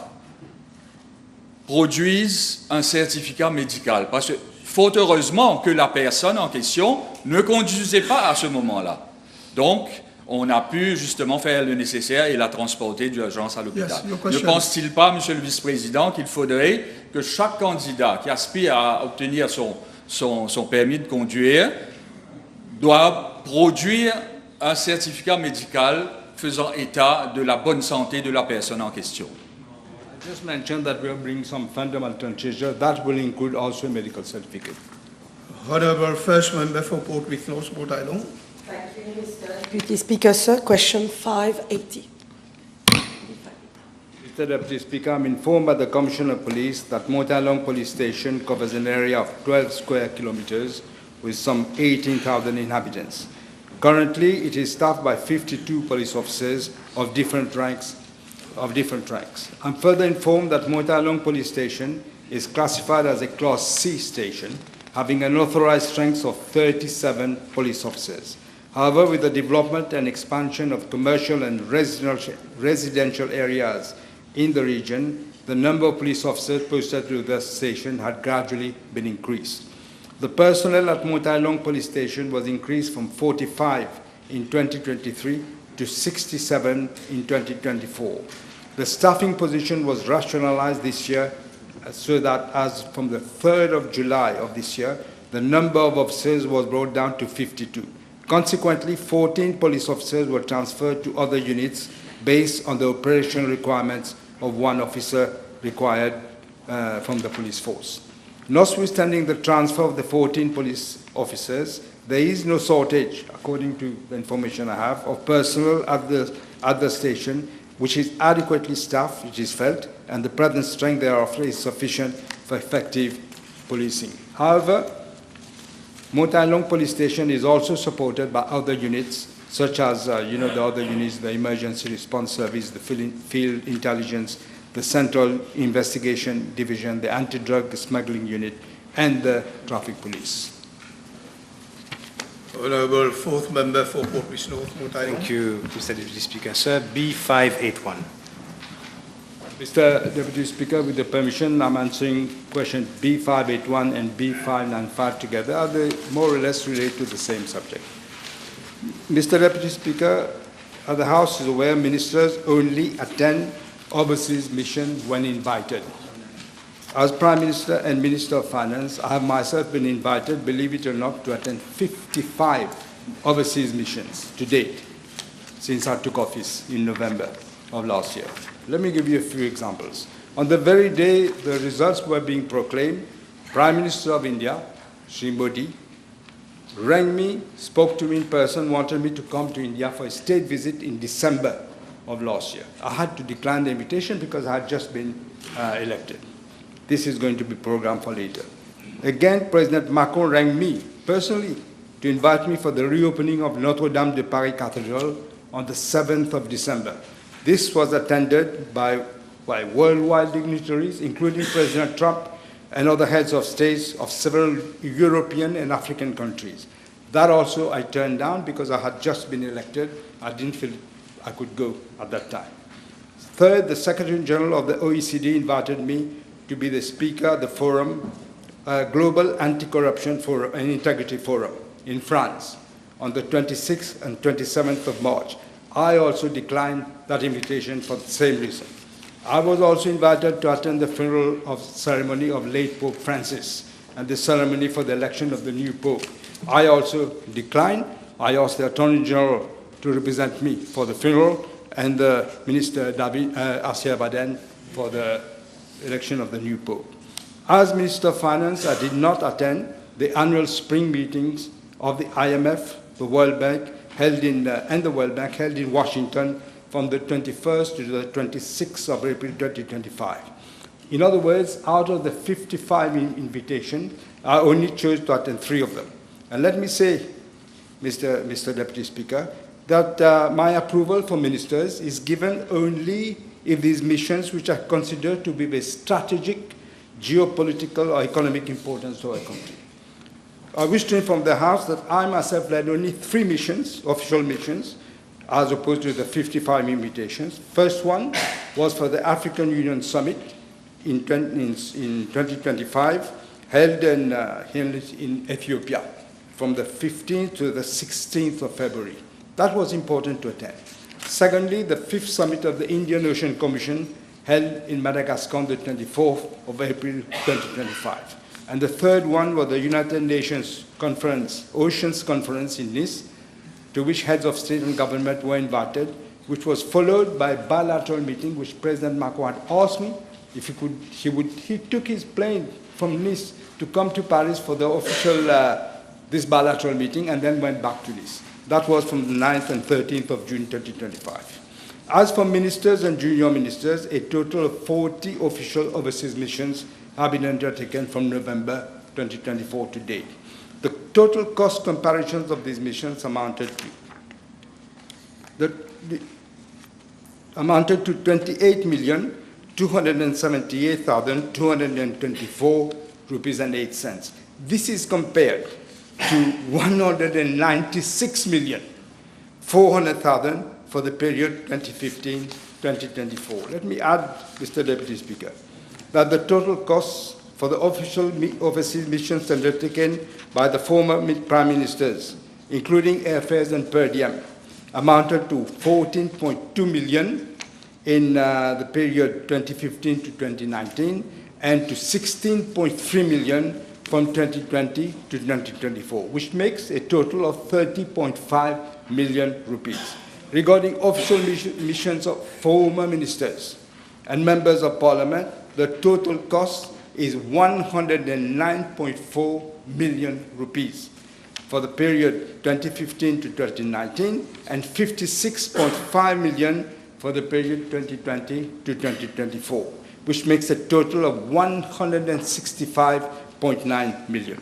produise un certificat médical? Parce que, fort heureusement, que la personne en question ne conduisait pas à ce moment-là. Donc, on a pu justement faire le nécessaire et la transporter d'urgence à l'hôpital. Ne pense-t-il pas, Monsieur le Vice-président, qu'il faudrait que chaque candidat qui aspire à obtenir son permis de conduire doit produire un certificat médical faisant état de la bonne santé de la personne en question? I just mentioned that we are bringing some fundamental changes that will include also a medical certificate. Honorable First Member for Port with North Port Island. Thank you, Mr. Deputy Speaker, sir. Question 580. Mr. Deputy Speaker, I'm informed by the Commissioner of Police that Motalong Police Station covers an area of 12 square kilometers with some 18,000 inhabitants. Currently, it is staffed by 52 police officers of different ranks. I'm further informed that Motalong Police Station is classified as a Class C station, having an authorized strength of 37 police officers. However, with the development and expansion of commercial and residential areas in the region, the number of police officers posted to the station had gradually been increased. The personnel at Motalong Police Station was increased from 45 in 2023 to 67 in 2024. The staffing position was rationalized this year so that as from the 3rd of July of this year, the number of officers was brought down to 52. Consequently, 14 police officers were transferred to other units based on the operational requirements of one officer required from the police force. Notwithstanding the transfer of the 14 police officers, there is no shortage, according to the information I have, of personnel at the station, which is adequately staffed, which is felt, and the present strength thereof is sufficient for effective policing. However, Motalong Police Station is also supported by other units, such as, the other units, the Emergency Response Service, the Field Intelligence, the Central Investigation Division, the Anti-Drug Smuggling Unit, and the Traffic Police. Honorable Fourth Member for Port North Port Island. Thank you, Mr. Deputy Speaker. Sir, B581. Mr. Deputy Speaker, with the permission, I'm answering question B581 and B595 together. Are they more or less related to the same subject? Mr. Deputy Speaker, the House is aware ministers only attend overseas missions when invited. As Prime Minister and Minister of Finance, I have myself been invited, believe it or not, to attend 55 overseas missions to date since I took office in November of last year. Let me give you a few examples. On the very day the results were being proclaimed, Prime Minister of India, Sri Modi, rang me, spoke to me in person, wanted me to come to India for a state visit in December of last year. I had to decline the invitation because I had just been elected. This is going to be programmed for later. Again, President Macron rang me personally to invite me for the reopening of Notre-Dame de Paris Cathedral on the 7th of December. This was attended by worldwide dignitaries, including President Trump and other heads of states of several European and African countries. That also I turned down because I had just been elected. I didn't feel I could go at that time. Third, the Secretary General of the OECD invited me to be the speaker at the forum, Global Anti-Corruption Forum and Integrity Forum in France on the 26th and 27th of March. I also declined that invitation for the same reason. I was also invited to attend the funeral ceremony of late Pope Francis and the ceremony for the election of the new Pope. I also declined. I asked the Attorney General to represent me for the funeral and the Minister Asia Baden for the election of the new Pope. As Minister of Finance, I did not attend the annual spring meetings of the IMF, the World Bank, and the World Bank held in Washington from the 21st to the 26th of April 2025. In other words, out of the 55 invitations, I only chose to attend 3 of them. And let me say, Mr. Deputy Speaker, that my approval for ministers is given only if these missions, which are considered to be of strategic, geopolitical, or economic importance to our country. I wish to inform the House that I myself led only 3 missions, official missions, as opposed to the 55 invitations. First one was for the African Union Summit in 2025, held in Ethiopia from the 15th to the 16th of February. That was important to attend. Secondly, the 5th Summit of the Indian Ocean Commission, held in Madagascar on the 24th of April 2025. And the third one was the United Nations Conference, Oceans Conference in Nice, to which heads of state and government were invited, which was followed by a bilateral meeting which President Macron had asked me if he took his plane from Nice to come to Paris for the official, this bilateral meeting, and then went back to Nice. That was from the 9th and 13th of June 2025. As for ministers and junior ministers, a total of 40 official overseas missions have been undertaken from November 2024 to date. The total cost comparisons of these missions amounted to 28,278,224 rupees and 8 cents. This is compared to 196,400,000 for the period 2015-2024. Let me add, Mr. Deputy Speaker, that the total costs for the official overseas missions undertaken by the former Prime Ministers, including airfares and per diem, amounted to 14.2 million in the period 2015 to 2019, and to 16.3 million from 2020 to 2024, which makes a total of 30.5 million rupees. Regarding official missions of former ministers and members of Parliament, the total cost is 109.4 million rupees for the period 2015 to 2019, and 56.5 million for the period 2020 to 2024, which makes a total of 165.9 million.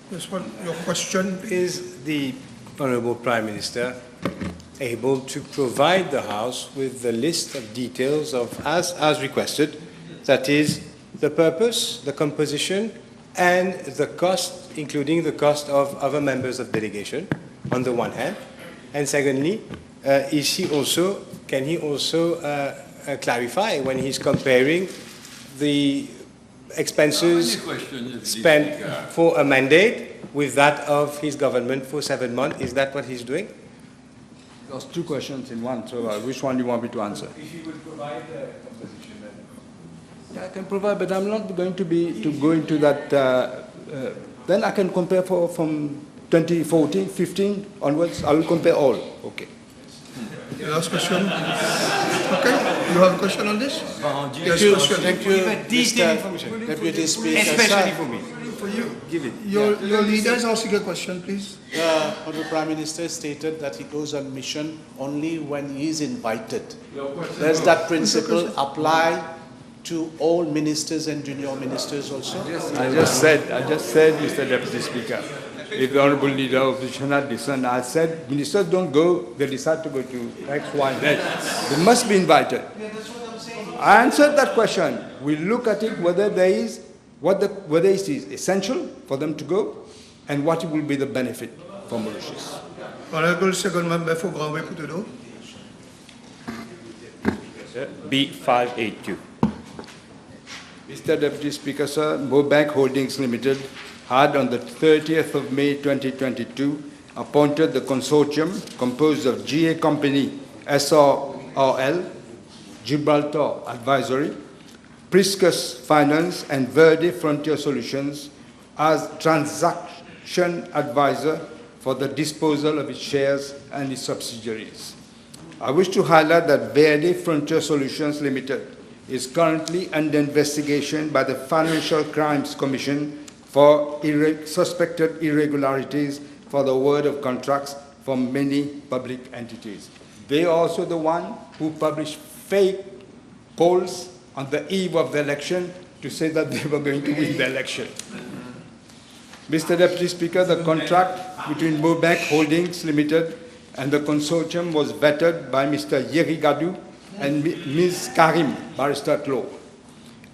This one, your question. Is the Honorable Prime Minister able to provide the House with the list of details of, as requested, that is, the purpose, the composition, and the cost, including the cost of other members of delegation, on the one hand, and secondly, can he also clarify when he's comparing the expenses spent for a mandate with that of his government for 7 months? Is that what he's doing? There's 2 questions in one, so which one do you want me to answer? If you would provide the composition, then. Yeah, I can provide, but I'm not going to go into that. Then I can compare from 2014, 15 onwards. I will compare all. Okay. The last question. Okay, you have a question on this? Yes, question. Thank you, Mr. Deputy Speaker. Especially for me. For you. Give it. Your leader is asking a question, please. The Honourable Prime Minister stated that he goes on mission only when he is invited. Does that principle apply to all ministers and junior ministers also? I just said, Mr. Deputy Speaker, if the Honourable Leader of the Senate listened, I said, ministers don't go, they decide to go to X, Y, Z. They must be invited. I answered that question. We look at it whether there is, whether it is essential for them to go, and what will be the benefit for Mauritius. Honourable Second Member for Grand Bay Putudo. B582. Mr. Deputy Speaker, sir, Bank Holdings Limited had on the 30th of May 2022 appointed the consortium composed of GA Company, SRRL, Gibraltar Advisory, Priscus Finance, and Verde Frontier Solutions as transaction advisor for the disposal of its shares and its subsidiaries. I wish to highlight that Verde Frontier Solutions Limited is currently under investigation by the Financial Crimes Commission for suspected irregularities for the award of contracts from many public entities. They are also the one who published fake polls on the eve of the election to say that they were going to win the election. Mr. Deputy Speaker, the contract between Mobank Holdings Limited and the consortium was vetted by Mr. Yeri Gadou and Ms. Karim, barrister at law.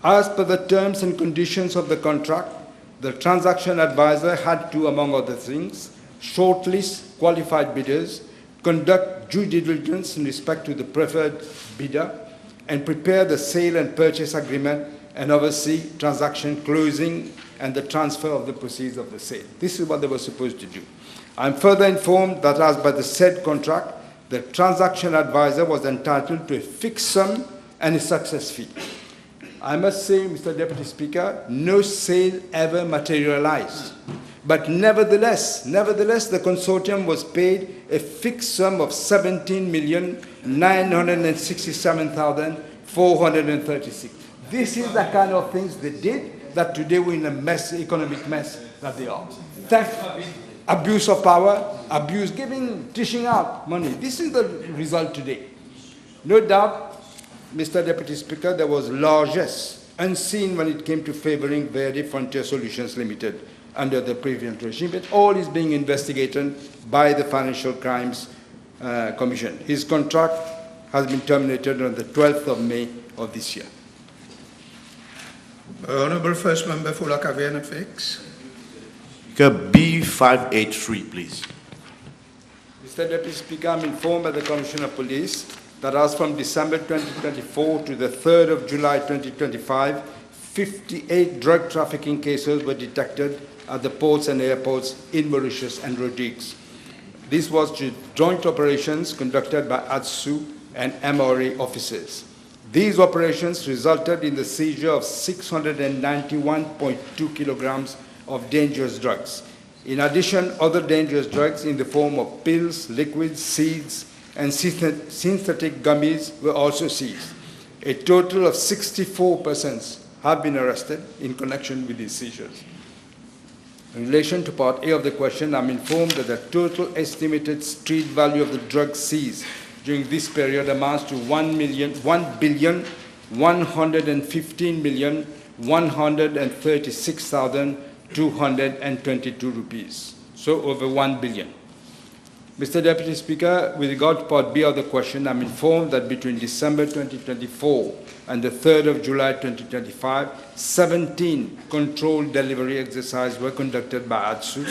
As per the terms and conditions of the contract, the transaction advisor had to, among other things, shortlist qualified bidders, conduct due diligence in respect to the preferred bidder, and prepare the sale and purchase agreement and oversee transaction closing and the transfer of the proceeds of the sale. This is what they were supposed to do. I'm further informed that as by the said contract, the transaction advisor was entitled to a fixed sum and a success fee. I must say, Mr. Deputy Speaker, no sale ever materialized. But nevertheless, the consortium was paid a fixed sum of 17,967,436. This is the kind of things they did that today we're in a mess, economic mess that they are. Theft, abuse of power, abuse, dishing out money. This is the result today. No doubt, Mr. Deputy Speaker, there was largesse unseen when it came to favoring Verde Frontier Solutions Limited under the previous regime, but all is being investigated by the Financial Crimes Commission. His contract has been terminated on the 12th of May of this year. Honourable First Member for La Caverne Fix. B583, please. Mr. Deputy Speaker, I'm informed by the Commissioner of Police that as from December 2024 to the 3rd of July 2025, 58 drug trafficking cases were detected at the ports and airports in Mauritius and Rodrigues. This was joint operations conducted by ADSU and MRA officers. These operations resulted in the seizure of 691.2 kilograms of dangerous drugs. In addition, other dangerous drugs in the form of pills, liquids, seeds, and synthetic gummies were also seized. A total of 64 persons have been arrested in connection with these seizures. In relation to Part A of the question, I'm informed that the total estimated street value of the drugs seized during this period amounts to 1,115,136,222 rupees. So over 1 billion. Mr. Deputy Speaker, with regard to Part B of the question, I'm informed that between December 2024 and the 3rd of July 2025, 17 controlled delivery exercises were conducted by ADSU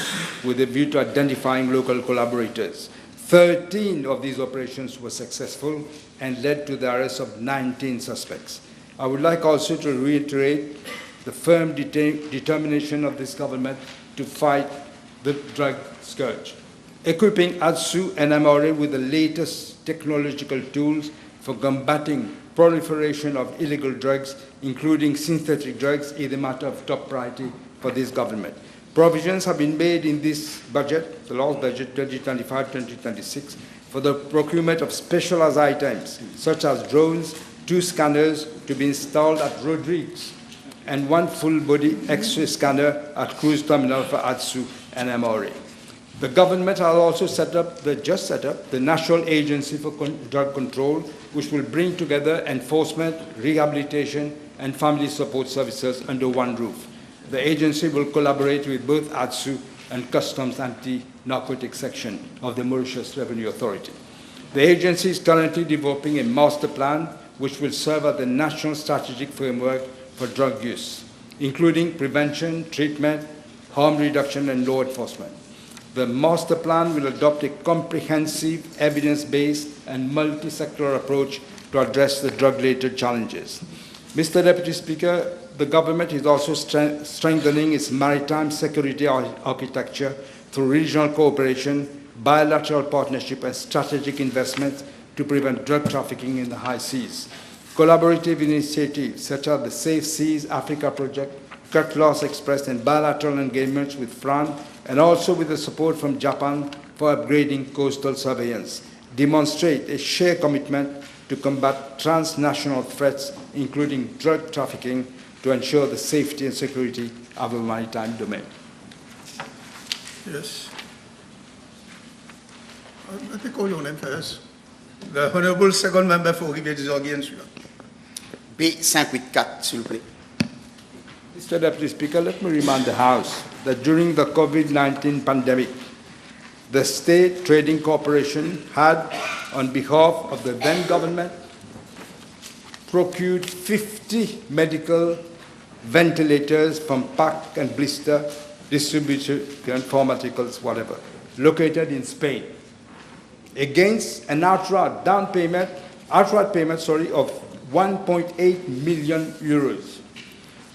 with a view to identifying local collaborators. 13 of these operations were successful and led to the arrest of 19 suspects. I would like also to reiterate the firm determination of this government to fight the drug scourge, equipping ADSU and MRA with the latest technological tools for combating proliferation of illegal drugs, including synthetic drugs, is a matter of top priority for this government. Provisions have been made in this budget, the last budget 2025-2026, for the procurement of specialized items such as drones, 2 scanners to be installed at Rodrigues, and 1 full-body X-ray scanner at cruise terminal for ADSU and MRA. The government has also set up the National Agency for Drug Control, which will bring together enforcement, rehabilitation, and family support services under one roof. The agency will collaborate with both ADSU and Customs Anti-Narcotics Section of the Mauritius Revenue Authority. The agency is currently developing a master plan which will serve as the national strategic framework for drug use, including prevention, treatment, harm reduction, and law enforcement. The master plan will adopt a comprehensive, evidence-based, and multi-sectoral approach to address the drug-related challenges. Mr. Deputy Speaker, the government is also strengthening its maritime security architecture through regional cooperation, bilateral partnership, and strategic investments to prevent drug trafficking in the high seas. Collaborative initiatives such as the Safe Seas Africa Project, Cut Loss Express, and bilateral engagements with France, and also with the support from Japan for upgrading coastal surveillance, demonstrate a shared commitment to combat transnational threats, including drug trafficking, to ensure the safety and security of the maritime domain. Yes. I think call your name first. The Honorable Second Member for Rivière-des-Orgues. B584, s'il vous plaît. Mr. Deputy Speaker, let me remind the House that during the COVID-19 pandemic, the State Trading Corporation had, on behalf of the then government, procured 50 medical ventilators from Pack and Blister distributor and pharmaceuticals, whatever, located in Spain, against an outright payment of 1.8 million euros.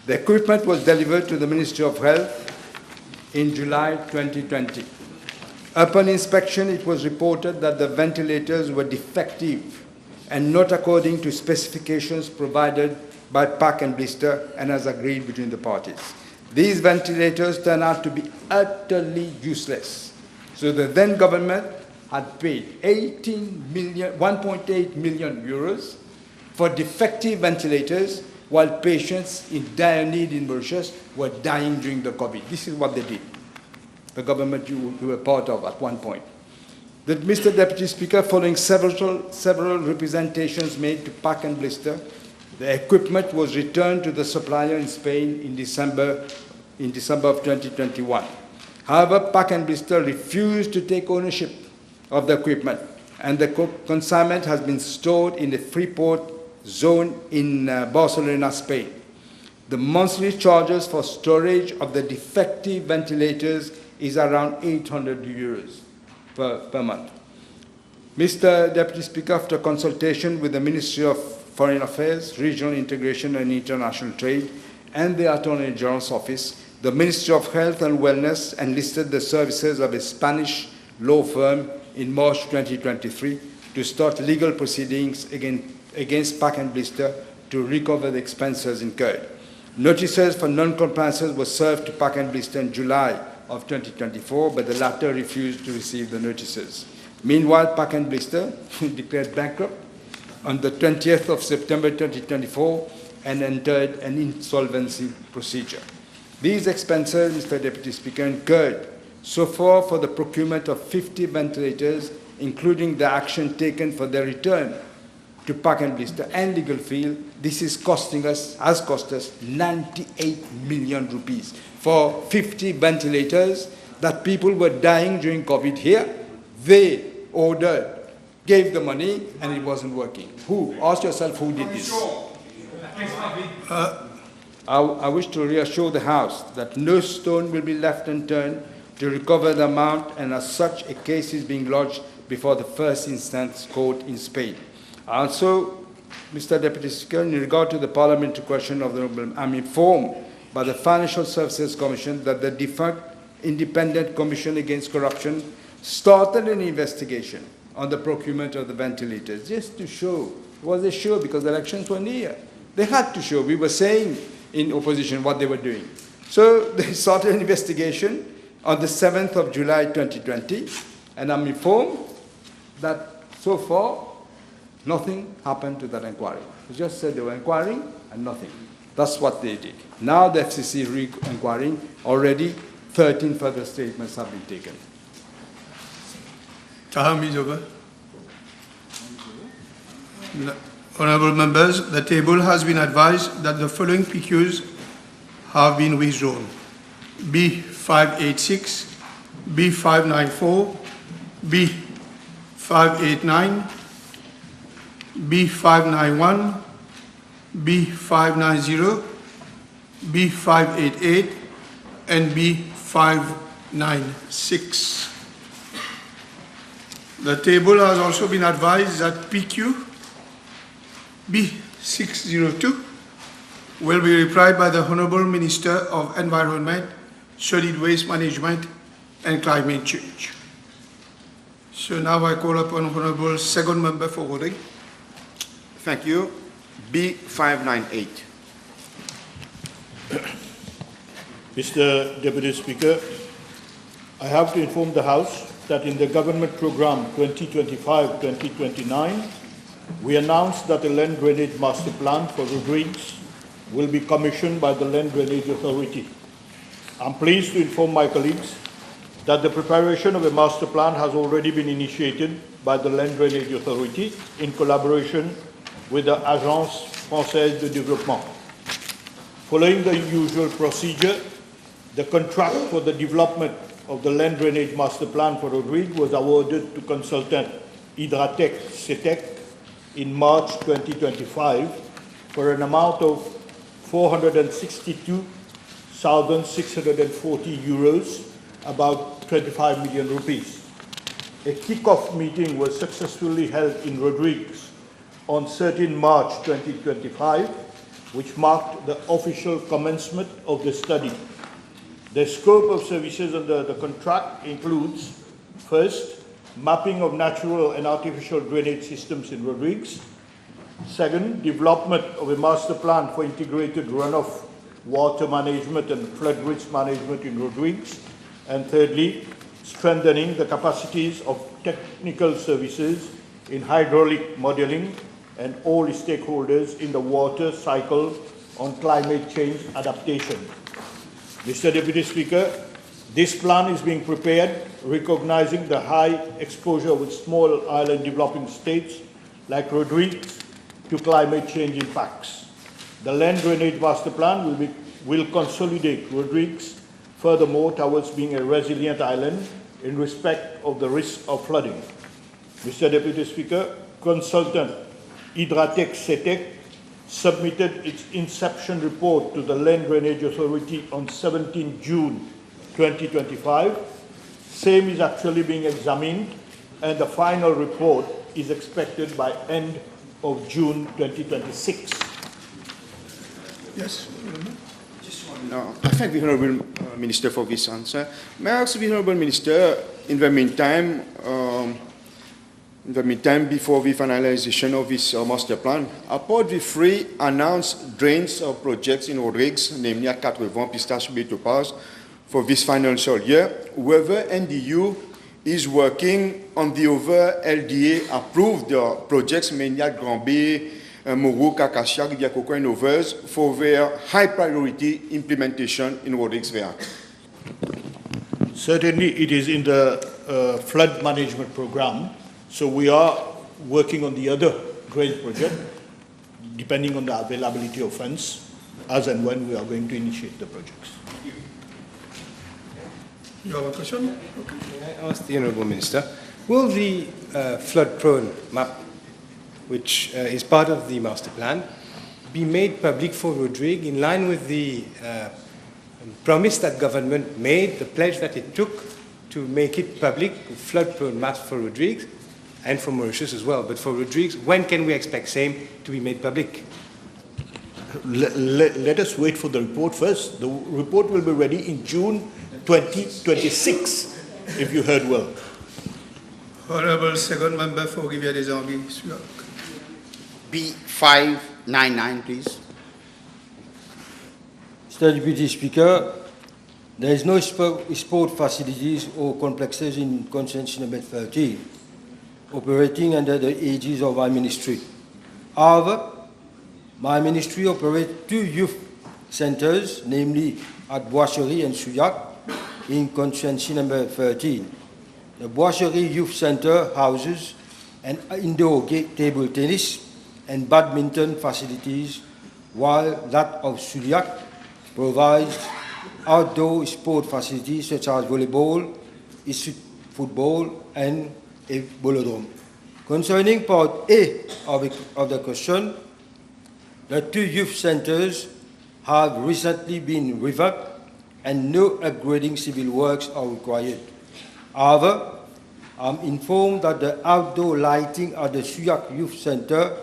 The equipment was delivered to the Ministry of Health in July 2020. Upon inspection, it was reported that the ventilators were defective and not according to specifications provided by Pack and Blister and as agreed between the parties. These ventilators turned out to be utterly useless. So the then government had paid 1.8 million euros for defective ventilators while patients in dire need in Mauritius were dying during the COVID. This is what they did. The government you were part of at one point. That Mr. Deputy Speaker, following several representations made to Pack and Blister, the equipment was returned to the supplier in Spain in December of 2021. However, Pack and Blister refused to take ownership of the equipment, and the consignment has been stored in the Freeport zone in Barcelona, Spain. The monthly charges for storage of the defective ventilators is around 800 euros per month. Mr. Deputy Speaker, after consultation with the Ministry of Foreign Affairs, Regional Integration and International Trade, and the Attorney General's Office, the Ministry of Health and Wellness enlisted the services of a Spanish law firm in March 2023 to start legal proceedings against Pack and Blister to recover the expenses incurred. Notices for non-compliances were served to Pack and Blister in July of 2024, but the latter refused to receive the notices. Meanwhile, Pack and Blister declared bankrupt on the 20th of September 2024 and entered an insolvency procedure. These expenses, Mr. Deputy Speaker, incurred so far for the procurement of 50 ventilators, including the action taken for their return to Pack and Blister and legal fee, this has cost us 98 million rupees for 50 ventilators that people were dying during COVID here. They ordered, gave the money, and it wasn't working. Who? Ask yourself who did this. I wish to reassure the House that no stone will be left unturned to recover the amount, and as such, a case is being lodged before the first instance court in Spain. Also, Mr. Deputy Speaker, in regard to the parliamentary question of the Honourable, I'm informed by the Financial Services Commission that the defunct Independent Commission Against Corruption started an investigation on the procurement of the ventilators, just to show, it was a show because the elections were near. They had to show, we were saying in opposition what they were doing. So they started an investigation on the 7th of July 2020, and I'm informed that so far nothing happened to that inquiry. They just said they were inquiring and nothing. That's what they did. Now the FCC is re-inquiring. Already 13 further statements have been taken. Time is over. Honourable members, the table has been advised that the following PQs have been withdrawn. B586, B594, B589, B591, B590, B588, and B596. The table has also been advised that PQ B602 will be replied by the Honourable Minister of Environment, Solid Waste Management and climate change. So now I call upon Honourable Second Member for Rodrigue. Thank you. B598. Mr. Deputy Speaker, I have to inform the House that in the Government Programme 2025-2029, we announced that a land drainage master plan for Rodrigues will be commissioned by the Land Drainage Authority. I'm pleased to inform my colleagues that the preparation of a master plan has already been initiated by the Land Drainage Authority in collaboration with the Agence Française de Développement. Following the usual procedure, the contract for the development of the land drainage master plan for Rodrigues was awarded to consultant Hydratec CETEC in March 2025 for an amount of €462,640, about 25 million rupees. A kick-off meeting was successfully held in Rodrigues on 13 March 2025, which marked the official commencement of the study. The scope of services under the contract includes, first, mapping of natural and artificial drainage systems in Rodrigues. Second, development of a master plan for integrated runoff water management and flood risk management in Rodrigues. And thirdly, strengthening the capacities of technical services in hydraulic modeling and all stakeholders in the water cycle on climate change adaptation. Mr. Deputy Speaker, this plan is being prepared recognizing the high exposure with small island developing states like Rodrigues to climate change impacts. The land drainage master plan will consolidate Rodrigues furthermore towards being a resilient island in respect of the risk of flooding. Mr. Deputy Speaker, consultant Hydratec CETEC submitted its inception report to the Land Drainage Authority on 17 June 2025. Same is actually being examined and the final report is expected by end of June 2026. Yes. No, I thank the Honourable Minister for this answer. May I ask the Honourable Minister, in the meantime, before the finalization of this master plan, apart the three announced drains of projects in Rodrigues, namely at 80 Pistache Bay Topaz, for this financial year, whether NDU is working on the other LDA-approved projects, mainly at Grand Bay, Mourou, Kakashia, Rivière Coco, and others, for their high-priority implementation in Rodrigues there. Certainly, it is in the flood management program. So we are working on the other drainage project, depending on the availability of funds, as and when we are going to initiate the projects. You have a question? Okay. May I ask the Honourable Minister, will the flood-prone map, which is part of the master plan, be made public for Rodrigues in line with the promise that government made, the pledge that it took to make it public, flood-prone maps for Rodrigues, and for Mauritius as well. But for Rodrigues, when can we expect same to be made public? Let us wait for the report first. The report will be ready in June 2026, if you heard well. Honourable Second Member for Rivière des Anguilles. B599, please. Mr. Deputy Speaker, there is no sport facilities or complexes in Constitution number 13 operating under the aegis of my ministry. However, my ministry operates two youth centers, namely at Boischerie and Souillac, in Constituency number 13. The Boischerie Youth Center houses an indoor table tennis and badminton facilities, while that of Souillac provides outdoor sport facilities such as volleyball, football, and a bolodrome. Concerning part A of the question, the two youth centers have recently been revamped and no upgrading civil works are required. However, I'm informed that the outdoor lighting at the Souillac Youth Center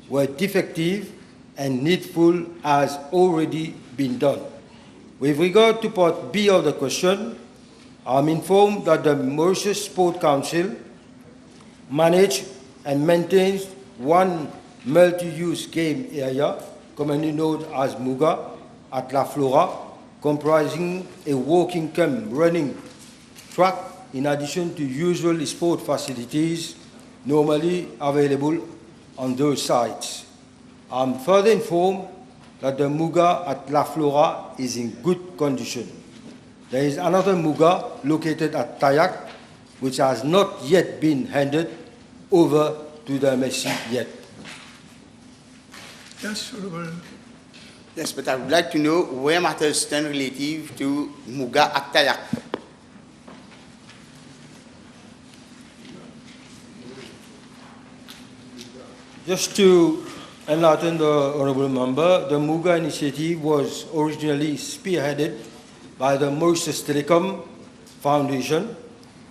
were defective and needful has already been done. With regard to part B of the question, I'm informed that the Mauritius Sport Council manages and maintains one multi-use game area, commonly known as Muga, at La Flora, comprising a walking cum running track in addition to usual sport facilities normally available on those sites. I'm further informed that the Muga at La Flora is in good condition. There is another Muga located at Tayak, which has not yet been handed over to the MSC yet. Yes, Honorable. Yes, but I would like to know where matters stand relative to Muga at Tayak. Just to enlighten the Honourable Member, the Muga initiative was originally spearheaded by the Mauritius Telecom Foundation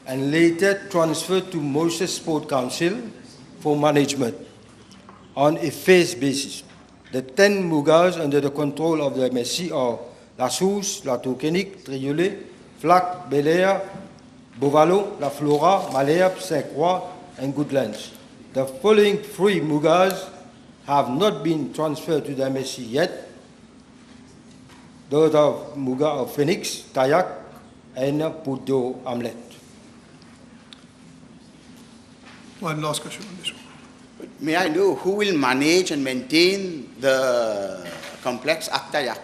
and later transferred to Mauritius Sport Council for management on a phased basis. The 10 Mugas under the control of the MSC are La Sousse, La Tokenique, Triolet, Flac, Bel Air, Bovalo, La Flora, Malherbe, Saint-Croix, and Goodlands. The following 3 Mugas have not been transferred to the MSC yet. Those are Muga of Phoenix, Tayak, and Poudou Hamlet. One last question on this one. May I know who will manage and maintain the complex at Tayak?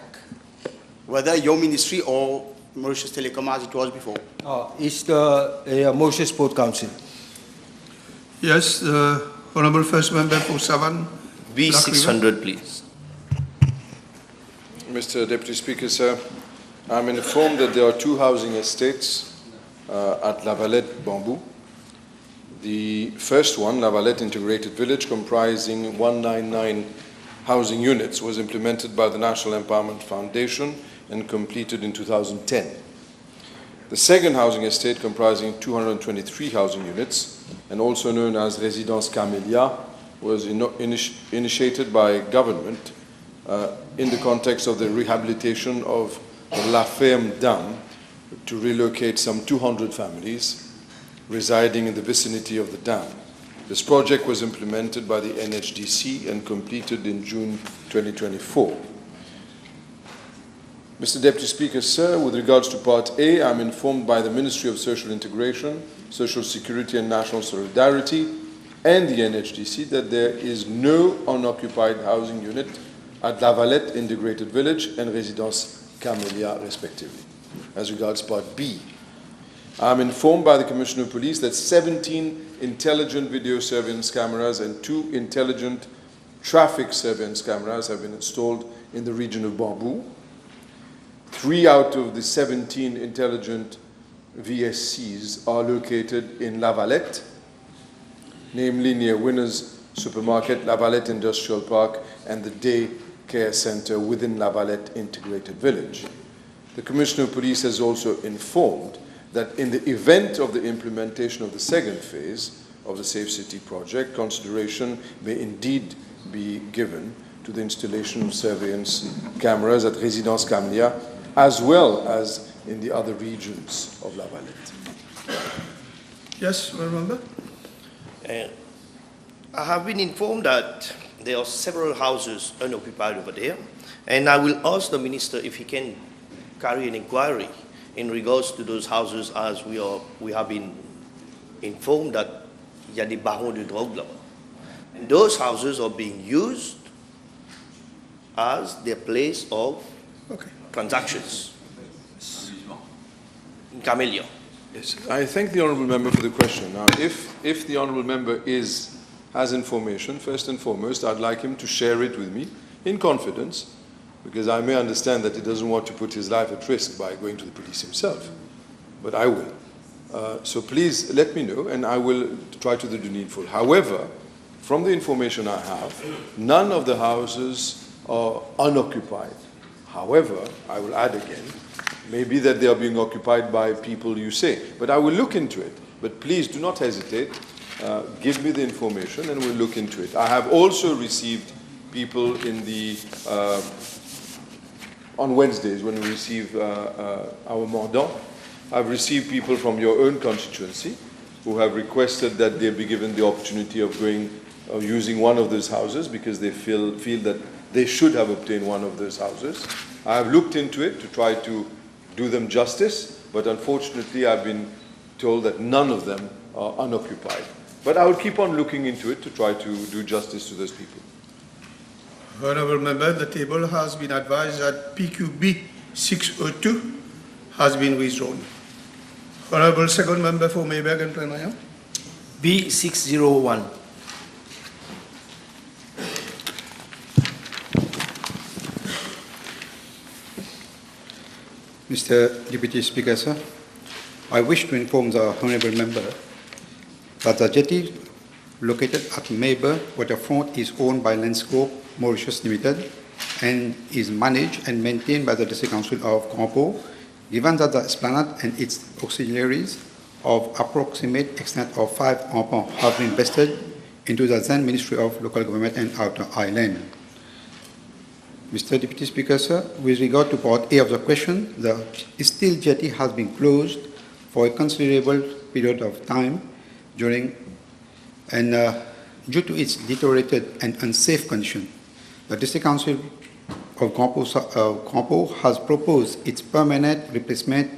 Whether your ministry or Mauritius Telecom as it was before? It's the Mauritius Sport Council. Yes, Honourable First Member for Savan. B600, please. Mr. Deputy Speaker, sir, I'm informed that there are 2 housing estates at La Valette, Bamboo. The first one, La Valette Integrated Village, comprising 199 housing units, was implemented by the National Empowerment Foundation and completed in 2010. The second housing estate, comprising 223 housing units, and also known as Résidence Camélia, was initiated by government in the context of the rehabilitation of the La Ferme Dam to relocate some 200 families residing in the vicinity of the dam. This project was implemented by the NHDC and completed in June 2024. Mr. Deputy Speaker, sir, with regards to Part A, I'm informed by the Ministry of Social Integration, Social Security and National Solidarity and the NHDC that there is no unoccupied housing unit at La Valette Integrated Village and Résidence Camélia, respectively. As regards Part B, I'm informed by the Commissioner of Police that 17 intelligent video surveillance cameras and 2 intelligent traffic surveillance cameras have been installed in the region of Bamboo. 3 out of the 17 intelligent VSCs are located in La Valette, namely near Winners Supermarket, La Valette Industrial Park, and the Day Care Center within La Valette Integrated Village. The Commissioner of Police has also informed that in the event of the implementation of the second phase of the Safe City project, consideration may indeed be given to the installation of surveillance cameras at Résidence Camélia, as well as in the other regions of La Valette. Yes, remember? I have been informed that there are several houses unoccupied over there, and I will ask the Minister if he can carry an inquiry in regards to those houses, as we have been informed that il y a des barons de drogue là-bas. And those houses are being used as their place of transactions. In Camélia. Yes, I thank the Honourable Member for the question. Now, if the Honourable Member has information, first and foremost, I'd like him to share it with me in confidence, because I may understand that he doesn't want to put his life at risk by going to the police himself, but I will. So please let me know, and I will try to do the needful. However, from the information I have, none of the houses are unoccupied. However, I will add again, maybe that they are being occupied by people you say, but I will look into it. But please do not hesitate. Give me the information and we'll look into it. I have also received people in the on Wednesdays when we receive our Mordant, I've received people from your own constituency who have requested that they be given the opportunity of going using one of those houses because they feel that they should have obtained one of those houses. I have looked into it to try to do them justice, but unfortunately I've been told that none of them are unoccupied. But I will keep on looking into it to try to do justice to those people. Honourable Member, the table has been advised that PQB 602 has been withdrawn. Honourable Second Member for Mayberg and Plenaya. B601. Mr. Deputy Speaker, sir, I wish to inform the Honourable Member that the jetty located at Mayberg waterfront is owned by Landscope Mauritius Limited and is managed and maintained by the District Council of Campo, given that the esplanade and its auxiliaries of approximate extent of 5 arpents have been invested into the then Ministry of Local Government and Outer Island. Mr. Deputy Speaker, sir, with regard to part A of the question, the steel jetty has been closed for a considerable period of time due to its deteriorated and unsafe condition. The District Council of Campo has proposed its permanent replacement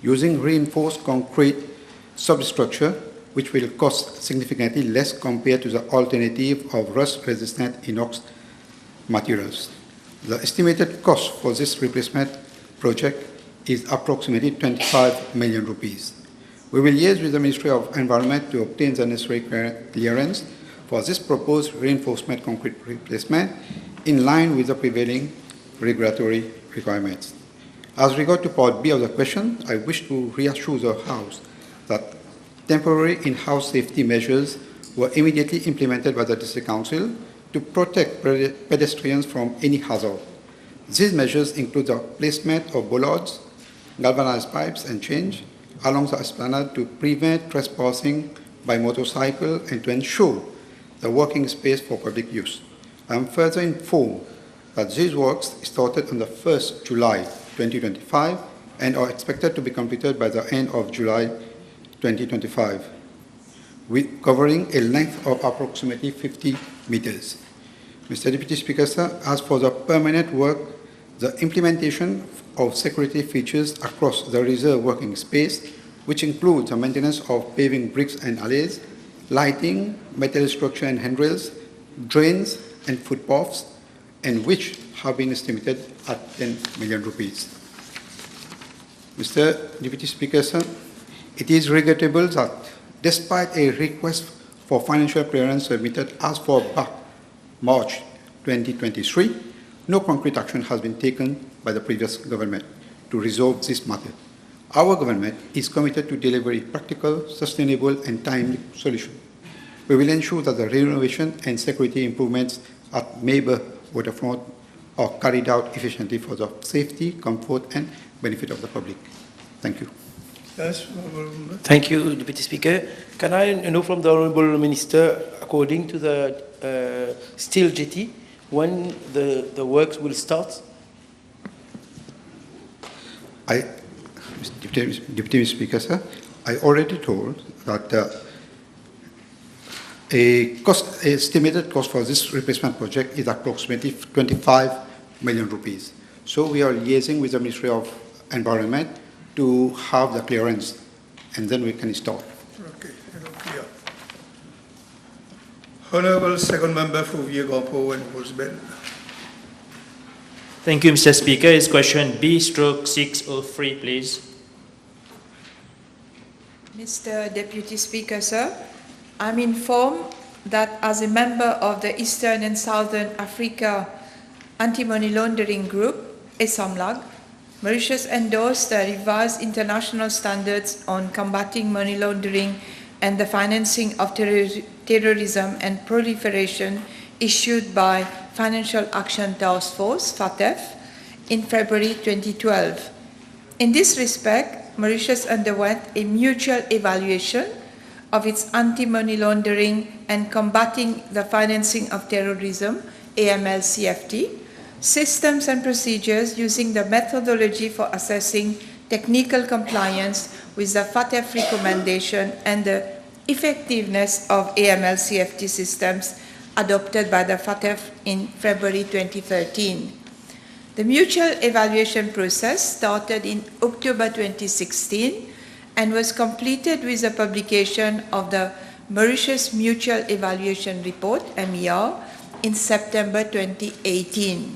using reinforced concrete substructure, which will cost significantly less compared to the alternative of rust-resistant inox materials. The estimated cost for this replacement project is approximately 25 million rupees. We will liaise with the Ministry of Environment to obtain the necessary clearance for this proposed reinforcement concrete replacement in line with the prevailing regulatory requirements. As regard to part B of the question, I wish to reassure the House that temporary in-house safety measures were immediately implemented by the District Council to protect pedestrians from any hazard. These measures include the placement of bollards, galvanized pipes and chains along the esplanade to prevent trespassing by motorcycle and to ensure the working space for public use. I am further informed that these works started on the 1st July 2025 and are expected to be completed by the end of July 2025, covering a length of approximately 50 meters. Mr. Deputy Speaker, sir, as for the permanent work, the implementation of security features across the reserve working space, which includes the maintenance of paving bricks and alleys, lighting, metal structure and handrails, drains and footpaths, and which have been estimated at 10 million rupees. Mr. Deputy Speaker, sir, it is regrettable that despite a request for financial clearance submitted as for March 2023, no concrete action has been taken by the previous government to resolve this matter. Our government is committed to deliver a practical, sustainable and timely solution. We will ensure that the renovation and security improvements at Mayberg waterfront are carried out efficiently for the safety, comfort and benefit of the public. Thank you. Yes, Thank you, Deputy Speaker. Can I know from the Honourable Minister, according to the steel jetty, when the works will start? Deputy Speaker, sir, I already told that estimated cost for this replacement project is approximately 25 million rupees. So we are liaising with the Ministry of Environment to have the clearance, and then we can start. Okay, clear. Honourable Second Member for Vieux-Gampo and Wolfsbell. Thank you, Mr. Speaker. Is question B/603, please. Mr. Deputy Speaker, sir, I'm informed that as a member of the Eastern and Southern Africa Anti-Money Laundering Group, ESAMLAG, Mauritius endorsed the revised international standards on combating money laundering and the financing of terrorism and proliferation issued by Financial Action Task Force, FATF, in February 2012. In this respect, Mauritius underwent a mutual evaluation of its anti-money laundering and combating the financing of terrorism, AML-CFT, systems and procedures using the methodology for assessing technical compliance with the FATF recommendation, and the effectiveness of AML CFT systems adopted by the FATF in February 2013. The mutual evaluation process started in October 2016 and was completed with the publication of the Mauritius Mutual Evaluation Report, MER, in September 2018.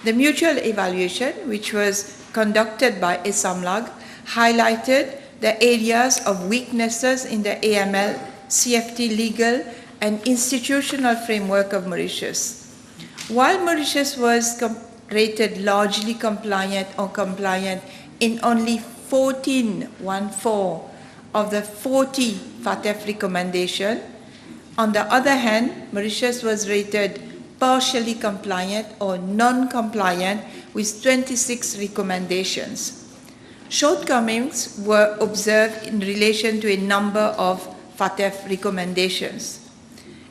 The mutual evaluation, which was conducted by ESAMLAG, highlighted the areas of weaknesses in the AML, CFT legal and institutional framework of Mauritius. While Mauritius was rated largely compliant or compliant in only 14 of the 40 FATF recommendations, on the other hand, Mauritius was rated partially compliant or non-compliant with 26 recommendations. Shortcomings were observed in relation to a number of FATF recommendations.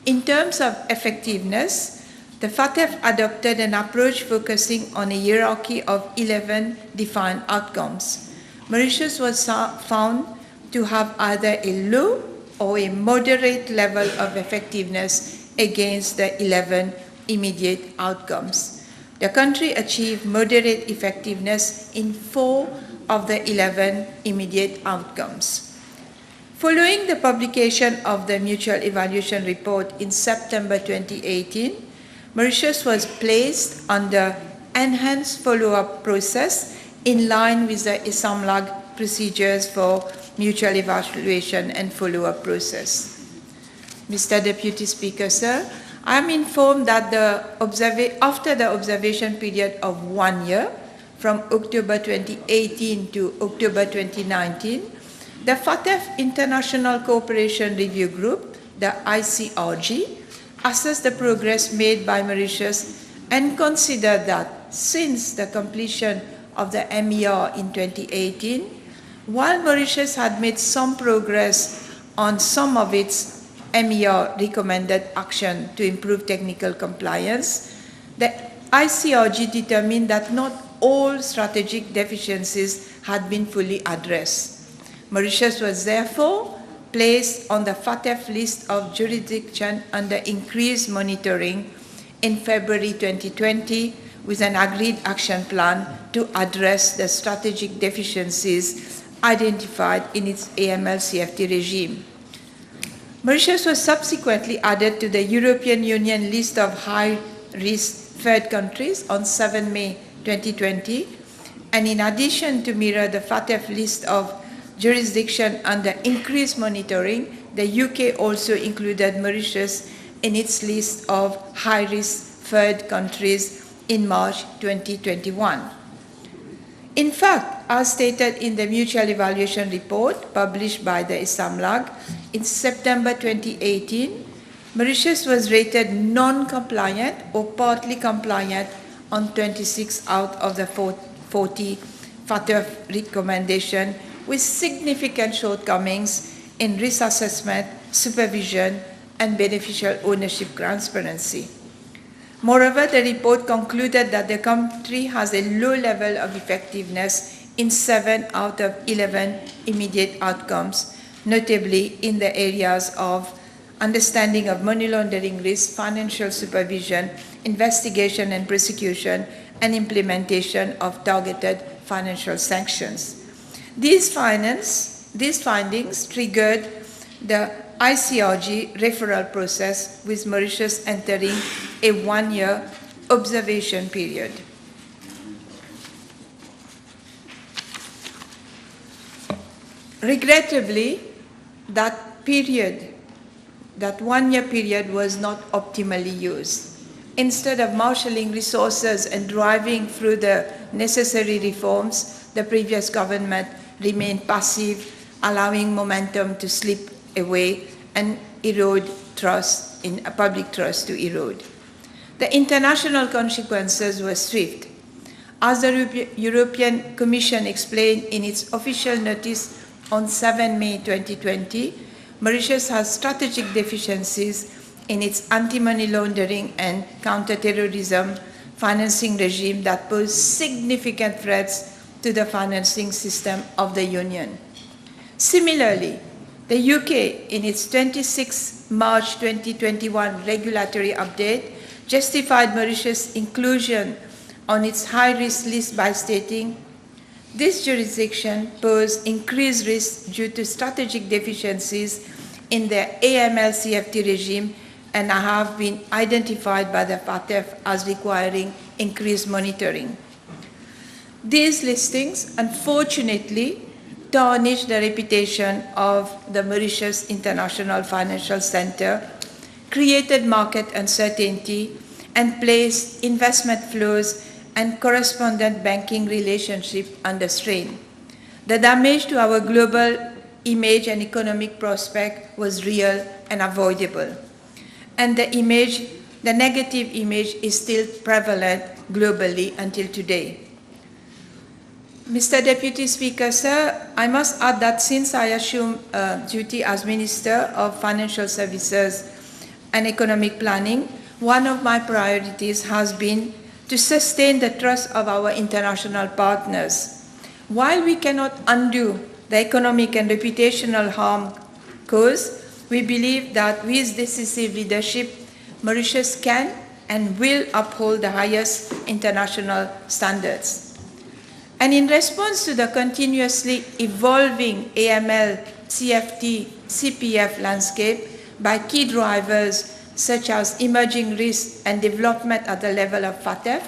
In terms of effectiveness, the FATF adopted an approach focusing on a hierarchy of 11 defined outcomes. Mauritius was found to have either a low or a moderate level of effectiveness against the 11 immediate outcomes. The country achieved moderate effectiveness in 4 of the 11 immediate outcomes. Following the publication of the Mutual Evaluation Report in September 2018, Mauritius was placed under enhanced follow-up process in line with the ESAMLAG procedures for mutual evaluation and follow-up process. Mr. Deputy Speaker, sir, I am informed that after the observation period of 1 year, from October 2018 to October 2019, the FATF International Cooperation Review Group, the ICRG, assessed the progress made by Mauritius and considered that since the completion of the MER in 2018, while Mauritius had made some progress on some of its MER recommended action to improve technical compliance, the ICRG determined that not all strategic deficiencies had been fully addressed. Mauritius was therefore placed on the FATF list of jurisdiction under increased monitoring in February 2020 with an agreed action plan to address the strategic deficiencies identified in its AML CFT regime. Mauritius was subsequently added to the European Union list of high-risk third countries on 7 May 2020, and in addition to mirror the FATF list of jurisdiction under increased monitoring, the UK also included Mauritius in its list of high-risk third countries in March 2021. In fact, as stated in the Mutual Evaluation Report published by the ESAMLAG in September 2018, Mauritius was rated non-compliant or partly compliant on 26 out of the 40 FATF recommendations, with significant shortcomings in risk assessment, supervision, and beneficial ownership transparency. Moreover, the report concluded that the country has a low level of effectiveness in 7 out of 11 immediate outcomes, notably in the areas of understanding of money laundering risk, financial supervision, investigation and prosecution, and implementation of targeted financial sanctions. These findings triggered the ICRG referral process, with Mauritius entering a 1-year observation period. Regrettably, that 1-year period was not optimally used. Instead of marshalling resources and driving through the necessary reforms, the previous government remained passive, allowing momentum to slip away and erode trust, in public trust to erode. The international consequences were swift. As the European Commission explained in its official notice on 7 May 2020, Mauritius has strategic deficiencies in its anti-money laundering and counter-terrorism financing regime that pose significant threats to the financing system of the Union. Similarly, the UK, in its 26 March 2021 regulatory update, justified Mauritius' inclusion on its high-risk list by stating, this jurisdiction posed increased risk due to strategic deficiencies in the AML-CFT regime and have been identified by the FATF as requiring increased monitoring. These listings, unfortunately, tarnish the reputation of the Mauritius International Financial Center, created market uncertainty, and placed investment flows and correspondent banking relationship under strain. The damage to our global image and economic prospect was real and avoidable. And the negative image is still prevalent globally until today. Mr. Deputy Speaker, sir, I must add that since I assumed duty as Minister of Financial Services and Economic Planning, one of my priorities has been to sustain the trust of our international partners. While we cannot undo the economic and reputational harm caused, we believe that with decisive leadership, Mauritius can and will uphold the highest international standards. And in response to the continuously evolving AML, CFT, CPF landscape by key drivers such as emerging risks and development at the level of FATF,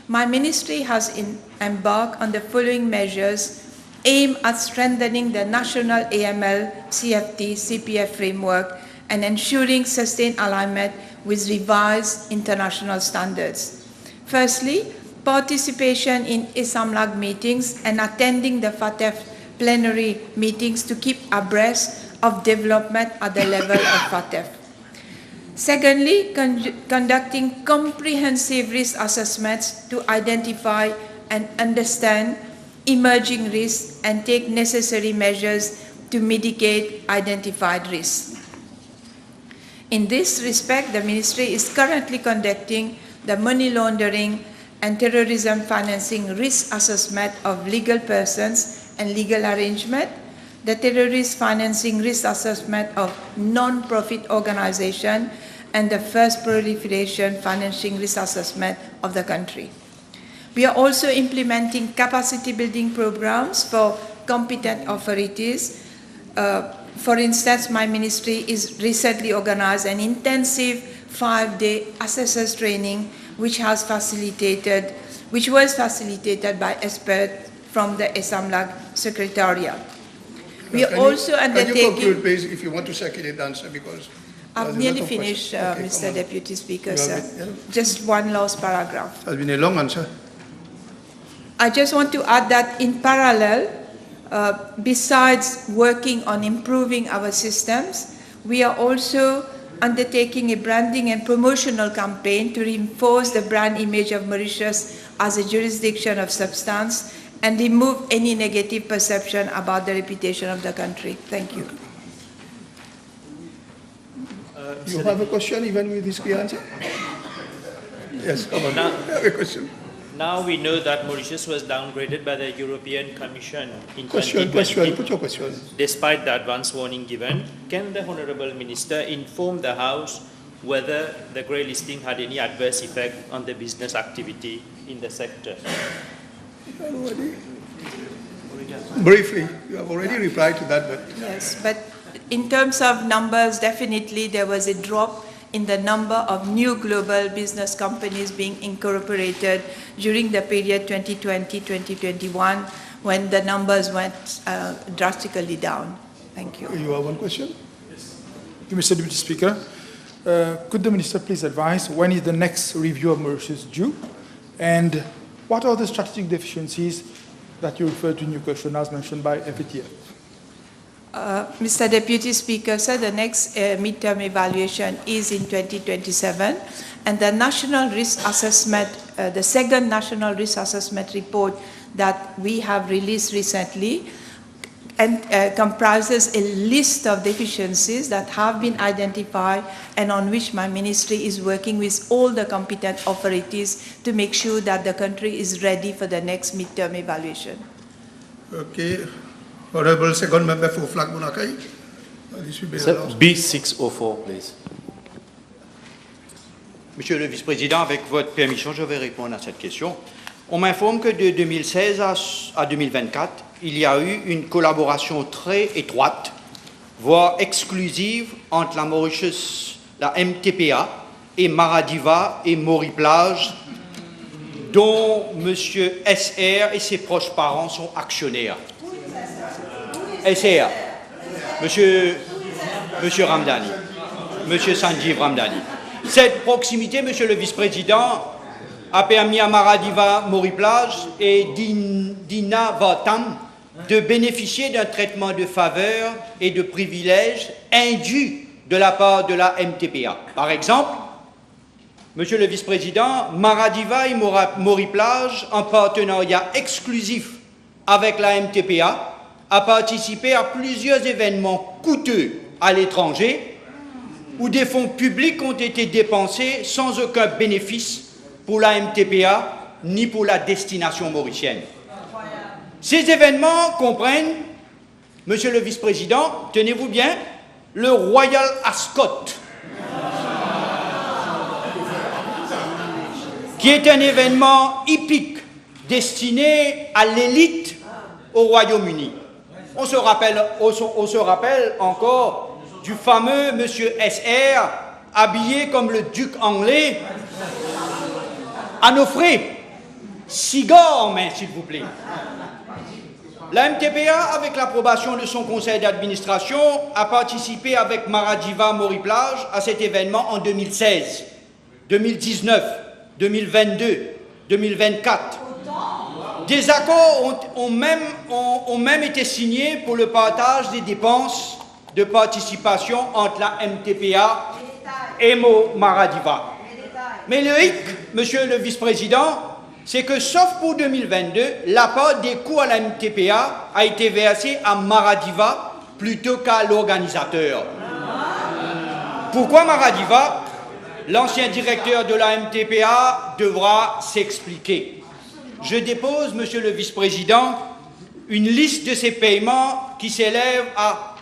my ministry has embarked on the following measures aimed at strengthening the national AML, CFT, CPF framework and ensuring sustained alignment with revised international standards. Firstly, participation in ISAMLAG meetings and attending the FATF plenary meetings to keep abreast of development at the level of FATF. Secondly, conducting comprehensive risk assessments to identify and understand emerging risks and take necessary measures to mitigate identified risks. In this respect, the Ministry is currently conducting the money laundering and terrorism financing risk assessment of legal persons and legal arrangement, the terrorist financing risk assessment of non-profit organization, and the first proliferation financing risk assessment of the country. We are also implementing capacity building programs for competent authorities. For instance, my ministry is recently organized an intensive 5-day assessors training which was facilitated by experts from the ISAMLAG Secretariat. We are also undertaking... Can you conclude, please, if you want to circulate the answer, because... I've nearly finished, okay, Mr. Deputy Speaker, sir. Just one last paragraph. It has been a long answer. I just want to add that in parallel, besides working on improving our systems, we are also undertaking a branding and promotional campaign to reinforce the brand image of Mauritius as a jurisdiction of substance and remove any negative perception about the reputation of the country. Thank you. You have a question even with this clear answer? Yes, come on. You have a question. Now we know that Mauritius was downgraded by the European Commission in Put your question. Despite the advance warning given, can the Honourable Minister inform the House whether the grey listing had any adverse effect on the business activity in the sector? Briefly, you have already replied to that, but... Yes, but in terms of numbers, definitely there was a drop in the number of new global business companies being incorporated during the period 2020-2021 when the numbers went drastically down. Thank you. You have one question? Yes. Thank you, Mr. Deputy Speaker. Could the Minister please advise when is the next review of Mauritius due? And what are the strategic deficiencies that you referred to in your question as mentioned by FATF? Mr. Deputy Speaker, sir, the next midterm evaluation is in 2027, and the national risk assessment, the second national risk assessment report that we have released recently, and comprises a list of deficiencies that have been identified and on which my ministry is working with all the competent authorities to make sure that the country is ready for the next midterm evaluation. Okay. Honorable Second Member for Flag Munakai. This will be the last. B604, please. Monsieur le Vice-président, avec votre permission, je vais répondre à cette question. On m'informe que de 2016 à 2024, il y a eu une collaboration très étroite, voire exclusive, entre la Mauritius, la MTPA et Maradiva et Maury-Plage, dont M. SR et ses proches parents sont actionnaires. SR, Monsieur Ramdani, Monsieur Sanjeev Ramdani. Cette proximité, Monsieur le Vice-président, a permis à Maradiva Maury-Plage et Dina Vatam de bénéficier d'un traitement de faveur et de privilèges indus de la part de la MTPA. Par exemple, Monsieur le Vice-président, Maradiva et Maury-Plage, en partenariat exclusif avec la MTPA, a participé à plusieurs événements coûteux à l'étranger où des fonds publics ont été dépensés sans aucun bénéfice pour la MTPA ni pour la destination mauricienne. Ces événements comprennent, Monsieur le Vice-président, tenez-vous bien, le Royal Ascot, qui est un événement hippique destiné à l'élite au Royaume-Uni. On se rappelle encore du fameux Monsieur SR habillé comme le duc anglais à nos frais, cigare en main, s'il vous plaît. La MTPA, avec l'approbation de son conseil d'administration, a participé avec Maradiva Maury-Plage à cet événement en 2016, 2019, 2022, 2024. Des accords ont même été signés pour le partage des dépenses de participation entre la MTPA et Maradiva. Mais le hic, Monsieur le Vice-président, c'est que, sauf pour 2022, la part des coûts à la MTPA a été versée à Maradiva plutôt qu'à l'organisateur. Pourquoi Maradiva? L'ancien directeur de la MTPA devra s'expliquer. Je dépose, Monsieur le Vice-président, une liste de ces paiements qui s'élève à...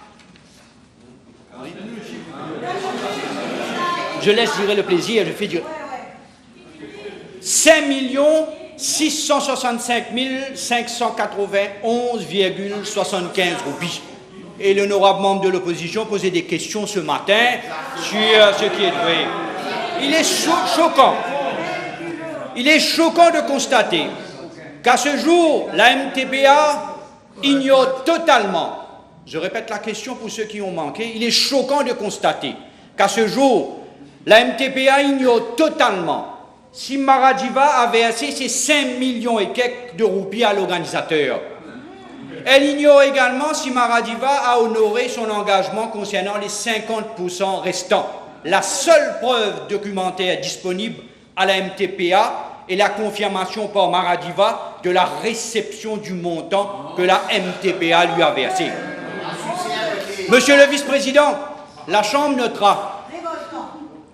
Je laisse durer le plaisir, je fais durer... 5 665 591,75 roupies. Et l'honorable membre de l'opposition posait des questions ce matin sur ce qui est vrai. Il est choquant. Il est choquant de constater qu'à ce jour, la MTPA ignore totalement, je répète la question pour ceux qui ont manqué, il est choquant de constater qu'à ce jour, la MTPA ignore totalement si Maradiva a versé ses 5 millions et quelques de roupies à l'organisateur. Elle ignore également si Maradiva a honoré son engagement concernant les 50% restants. La seule preuve documentaire disponible à la MTPA est la confirmation par Maradiva de la réception du montant que la MTPA lui a versé. Monsieur le Vice-président, la Chambre notera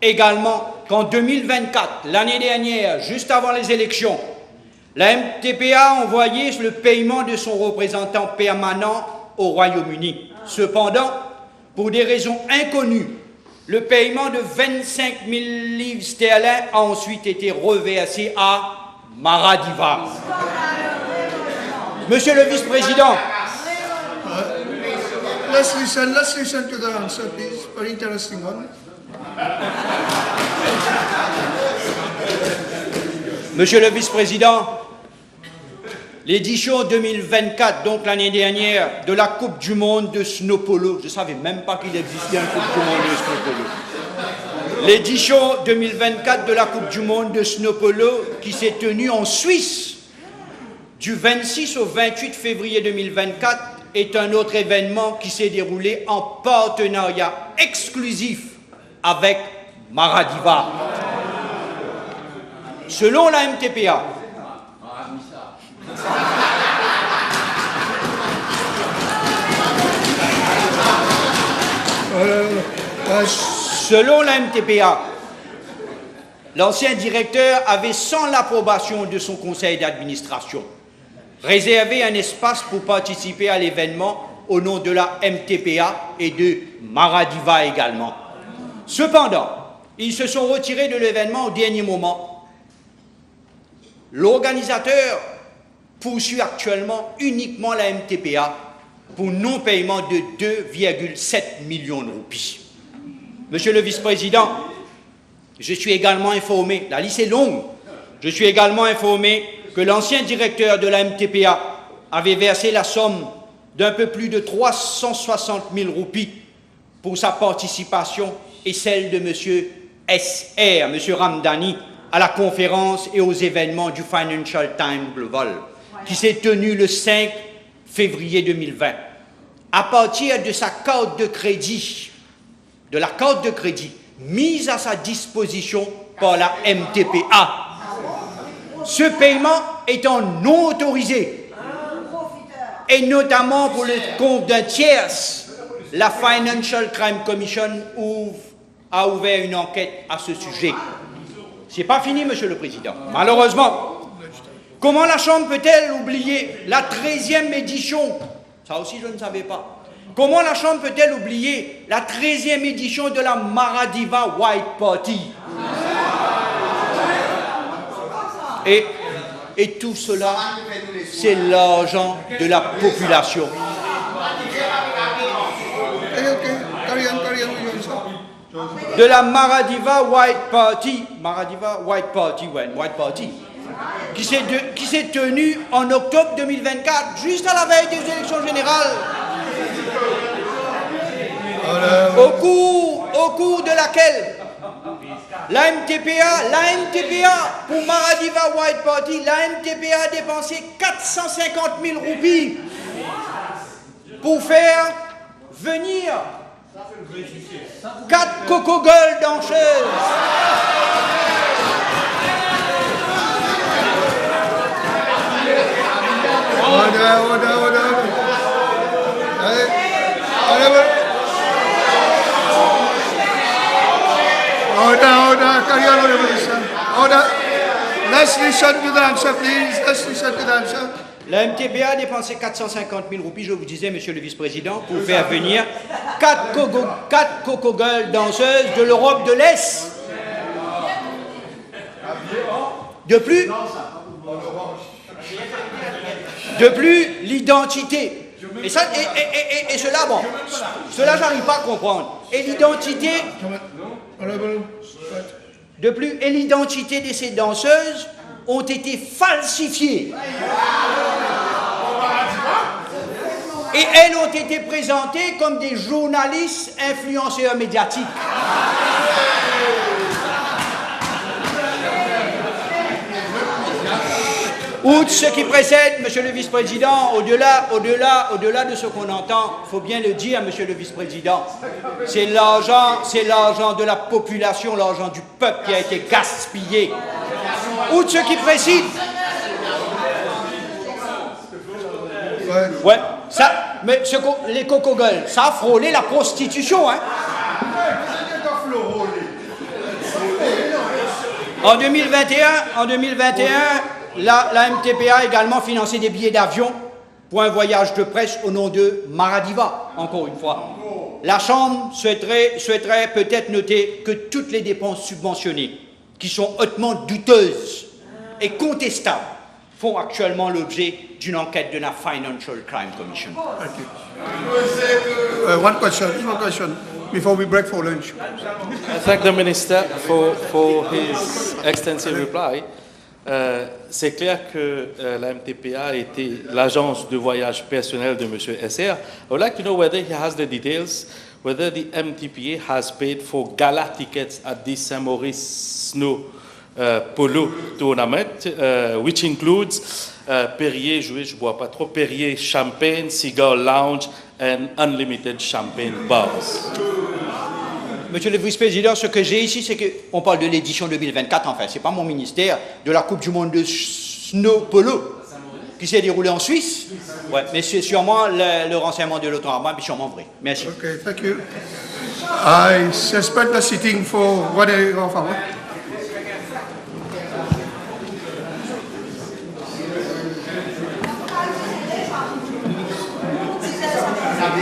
également qu'en 2024, l'année dernière, juste avant les élections, la MTPA a envoyé le paiement de son représentant permanent au Royaume-Uni. Cependant, pour des raisons inconnues, le paiement de 25 000 livres sterling a ensuite été reversé à Maradiva. Monsieur le Vice-président, Let's listen to the answer, please. Very interesting one. Monsieur le Vice-président, l'édition 2024, donc l'année dernière, de la Coupe du Monde de Snowpolo, je ne savais même pas qu'il existait une Coupe du Monde de Snowpolo. L'édition 2024 de la Coupe du Monde de Snowpolo qui s'est tenue en Suisse du 26 au 28 février 2024 est un autre événement qui s'est déroulé en partenariat exclusif avec Maradiva. Selon la MTPA, l'ancien directeur avait, sans l'approbation de son conseil d'administration, réserver un espace pour participer à l'événement au nom de la MTPA et de Maradiva également. Cependant, ils se sont retirés de l'événement au dernier moment. L'organisateur poursuit actuellement uniquement la MTPA pour non-paiement de 2,7 millions de roupies. Monsieur le vice-président, je suis également informé, la liste est longue, je suis également informé que l'ancien directeur de la MTPA avait versé la somme d'un peu plus de 360 000 roupies pour sa participation et celle de M. SR, M. Ramdani, à la conférence et aux événements du Financial Times Global, qui s'est tenu le 5 février 2020. À partir de sa carte de crédit, mise à sa disposition par la MTPA, ce paiement étant non autorisé, et notamment pour le compte d'un tiers, la Financial Crime Commission a ouvert une enquête à ce sujet. C'est pas fini, Monsieur le Président. Malheureusement, comment la Chambre peut-elle oublier la 13e édition? Ça aussi, je ne savais pas. Comment la Chambre peut-elle oublier la 13e édition de la Maradiva White Party? Et tout cela, c'est l'argent de la population. De la Maradiva White Party, qui s'est tenue en octobre 2024, juste à la veille des élections générales, au cours de laquelle la MTPA, pour Maradiva White Party, la MTPA a dépensé 450 000 roupies pour faire venir 4 coco-girls danseuses. Order, carry on, Honorable Minister. Order. Let's listen to the answer, please. Let's listen to the answer. La MTPA a dépensé 450 000 roupies, je vous disais, Monsieur le Vice-président, pour faire venir 4 coco-girls danseuses de l'Europe de l'Est. De plus, l'identité. Et cela, bon, cela, j'arrive pas à comprendre. Et l'identité. De plus, et l'identité de ces danseuses ont été falsifiées. Et elles ont été présentées comme des journalistes influenceurs médiatiques. Outre ce qui précède, Monsieur le Vice-président, au-delà de ce qu'on entend, il faut bien le dire, Monsieur le Vice-président, c'est l'argent de la population, l'argent du peuple qui a été gaspillé. Outre ce qui précède, ouais, ça, mais les coco-girls, ça a frôlé la prostitution, hein. En 2021, la MTPA a également financé des billets d'avion pour un voyage de presse au nom de Maradiva, encore une fois. La Chambre souhaiterait peut-être noter que toutes les dépenses subventionnées, qui sont hautement douteuses et contestables, font actuellement l'objet d'une enquête de la Financial Crime Commission. One question before we break for lunch. I thank the Minister for his extensive reply. C'est clair que la MTPA a été l'agence de voyage personnel de M. SR. I would like to know whether he has the details, whether the MTPA has paid for gala tickets at the St. Maurice Snow Polo Tournament, which includes Perrier, je bois pas trop, Perrier Champagne, Cigar Lounge, and unlimited champagne bars. Monsieur le Vice-président, ce que j'ai ici, c'est qu'on parle de l'édition 2024, enfin, c'est pas mon ministère, de la Coupe du Monde de Snow Polo, qui s'est déroulée en Suisse. Ouais, mais c'est sûrement le renseignement de l'autre armement, mais sûrement vrai. Merci. Okay, thank you. I suspend the sitting for 1 hour.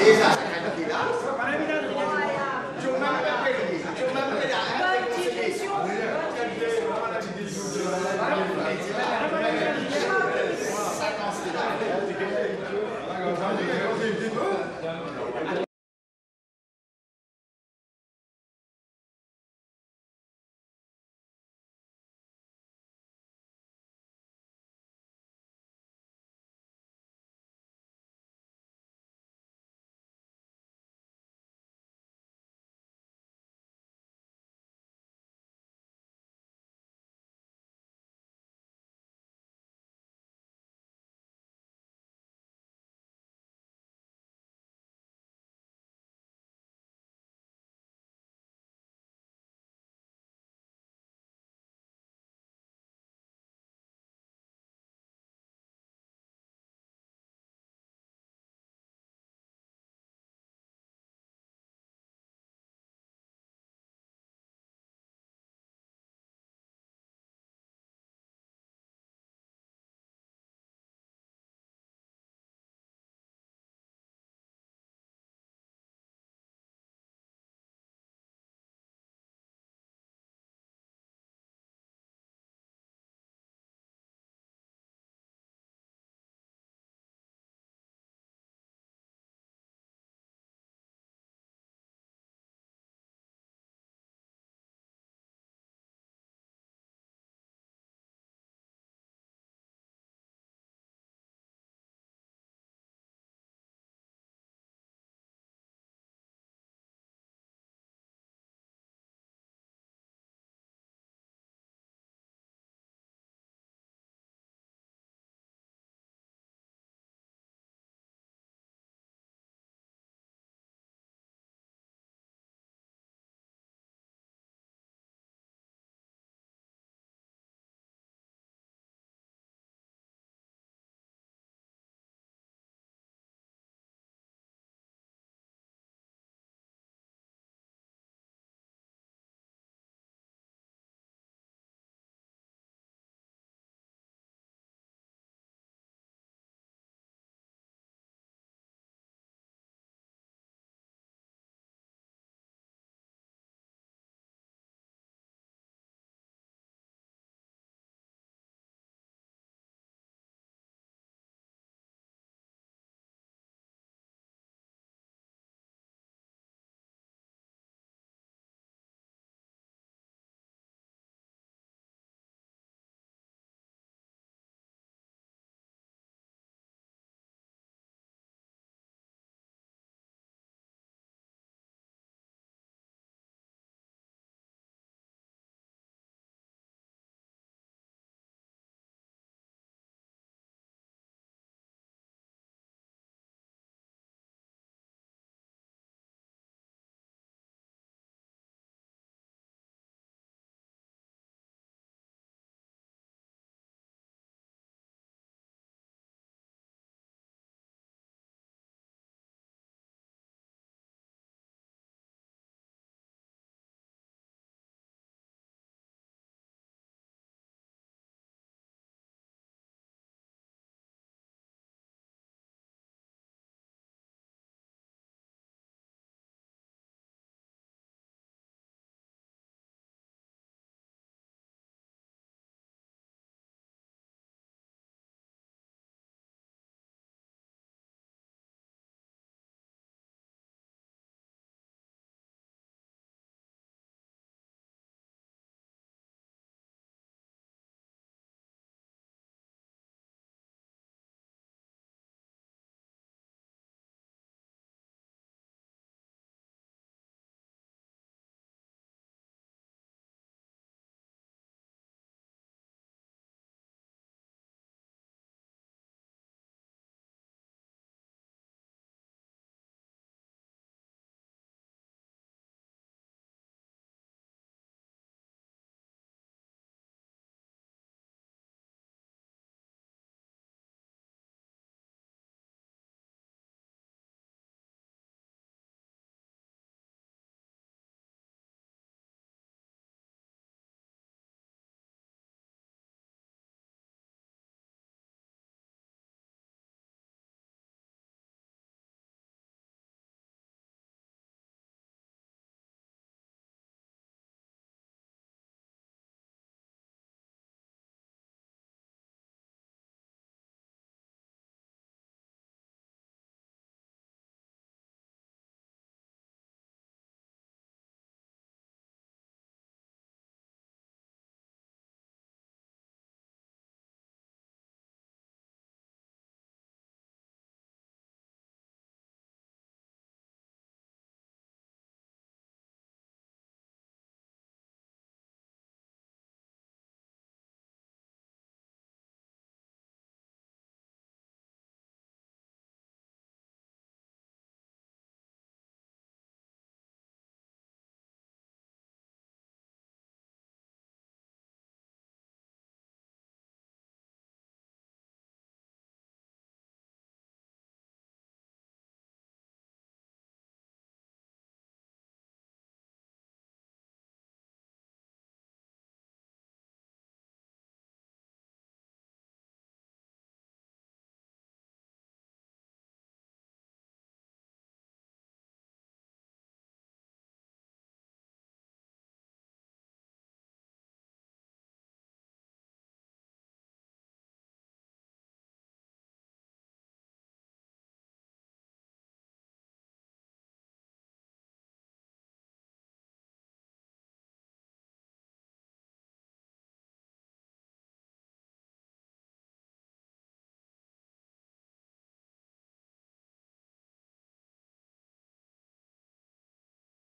Lisa.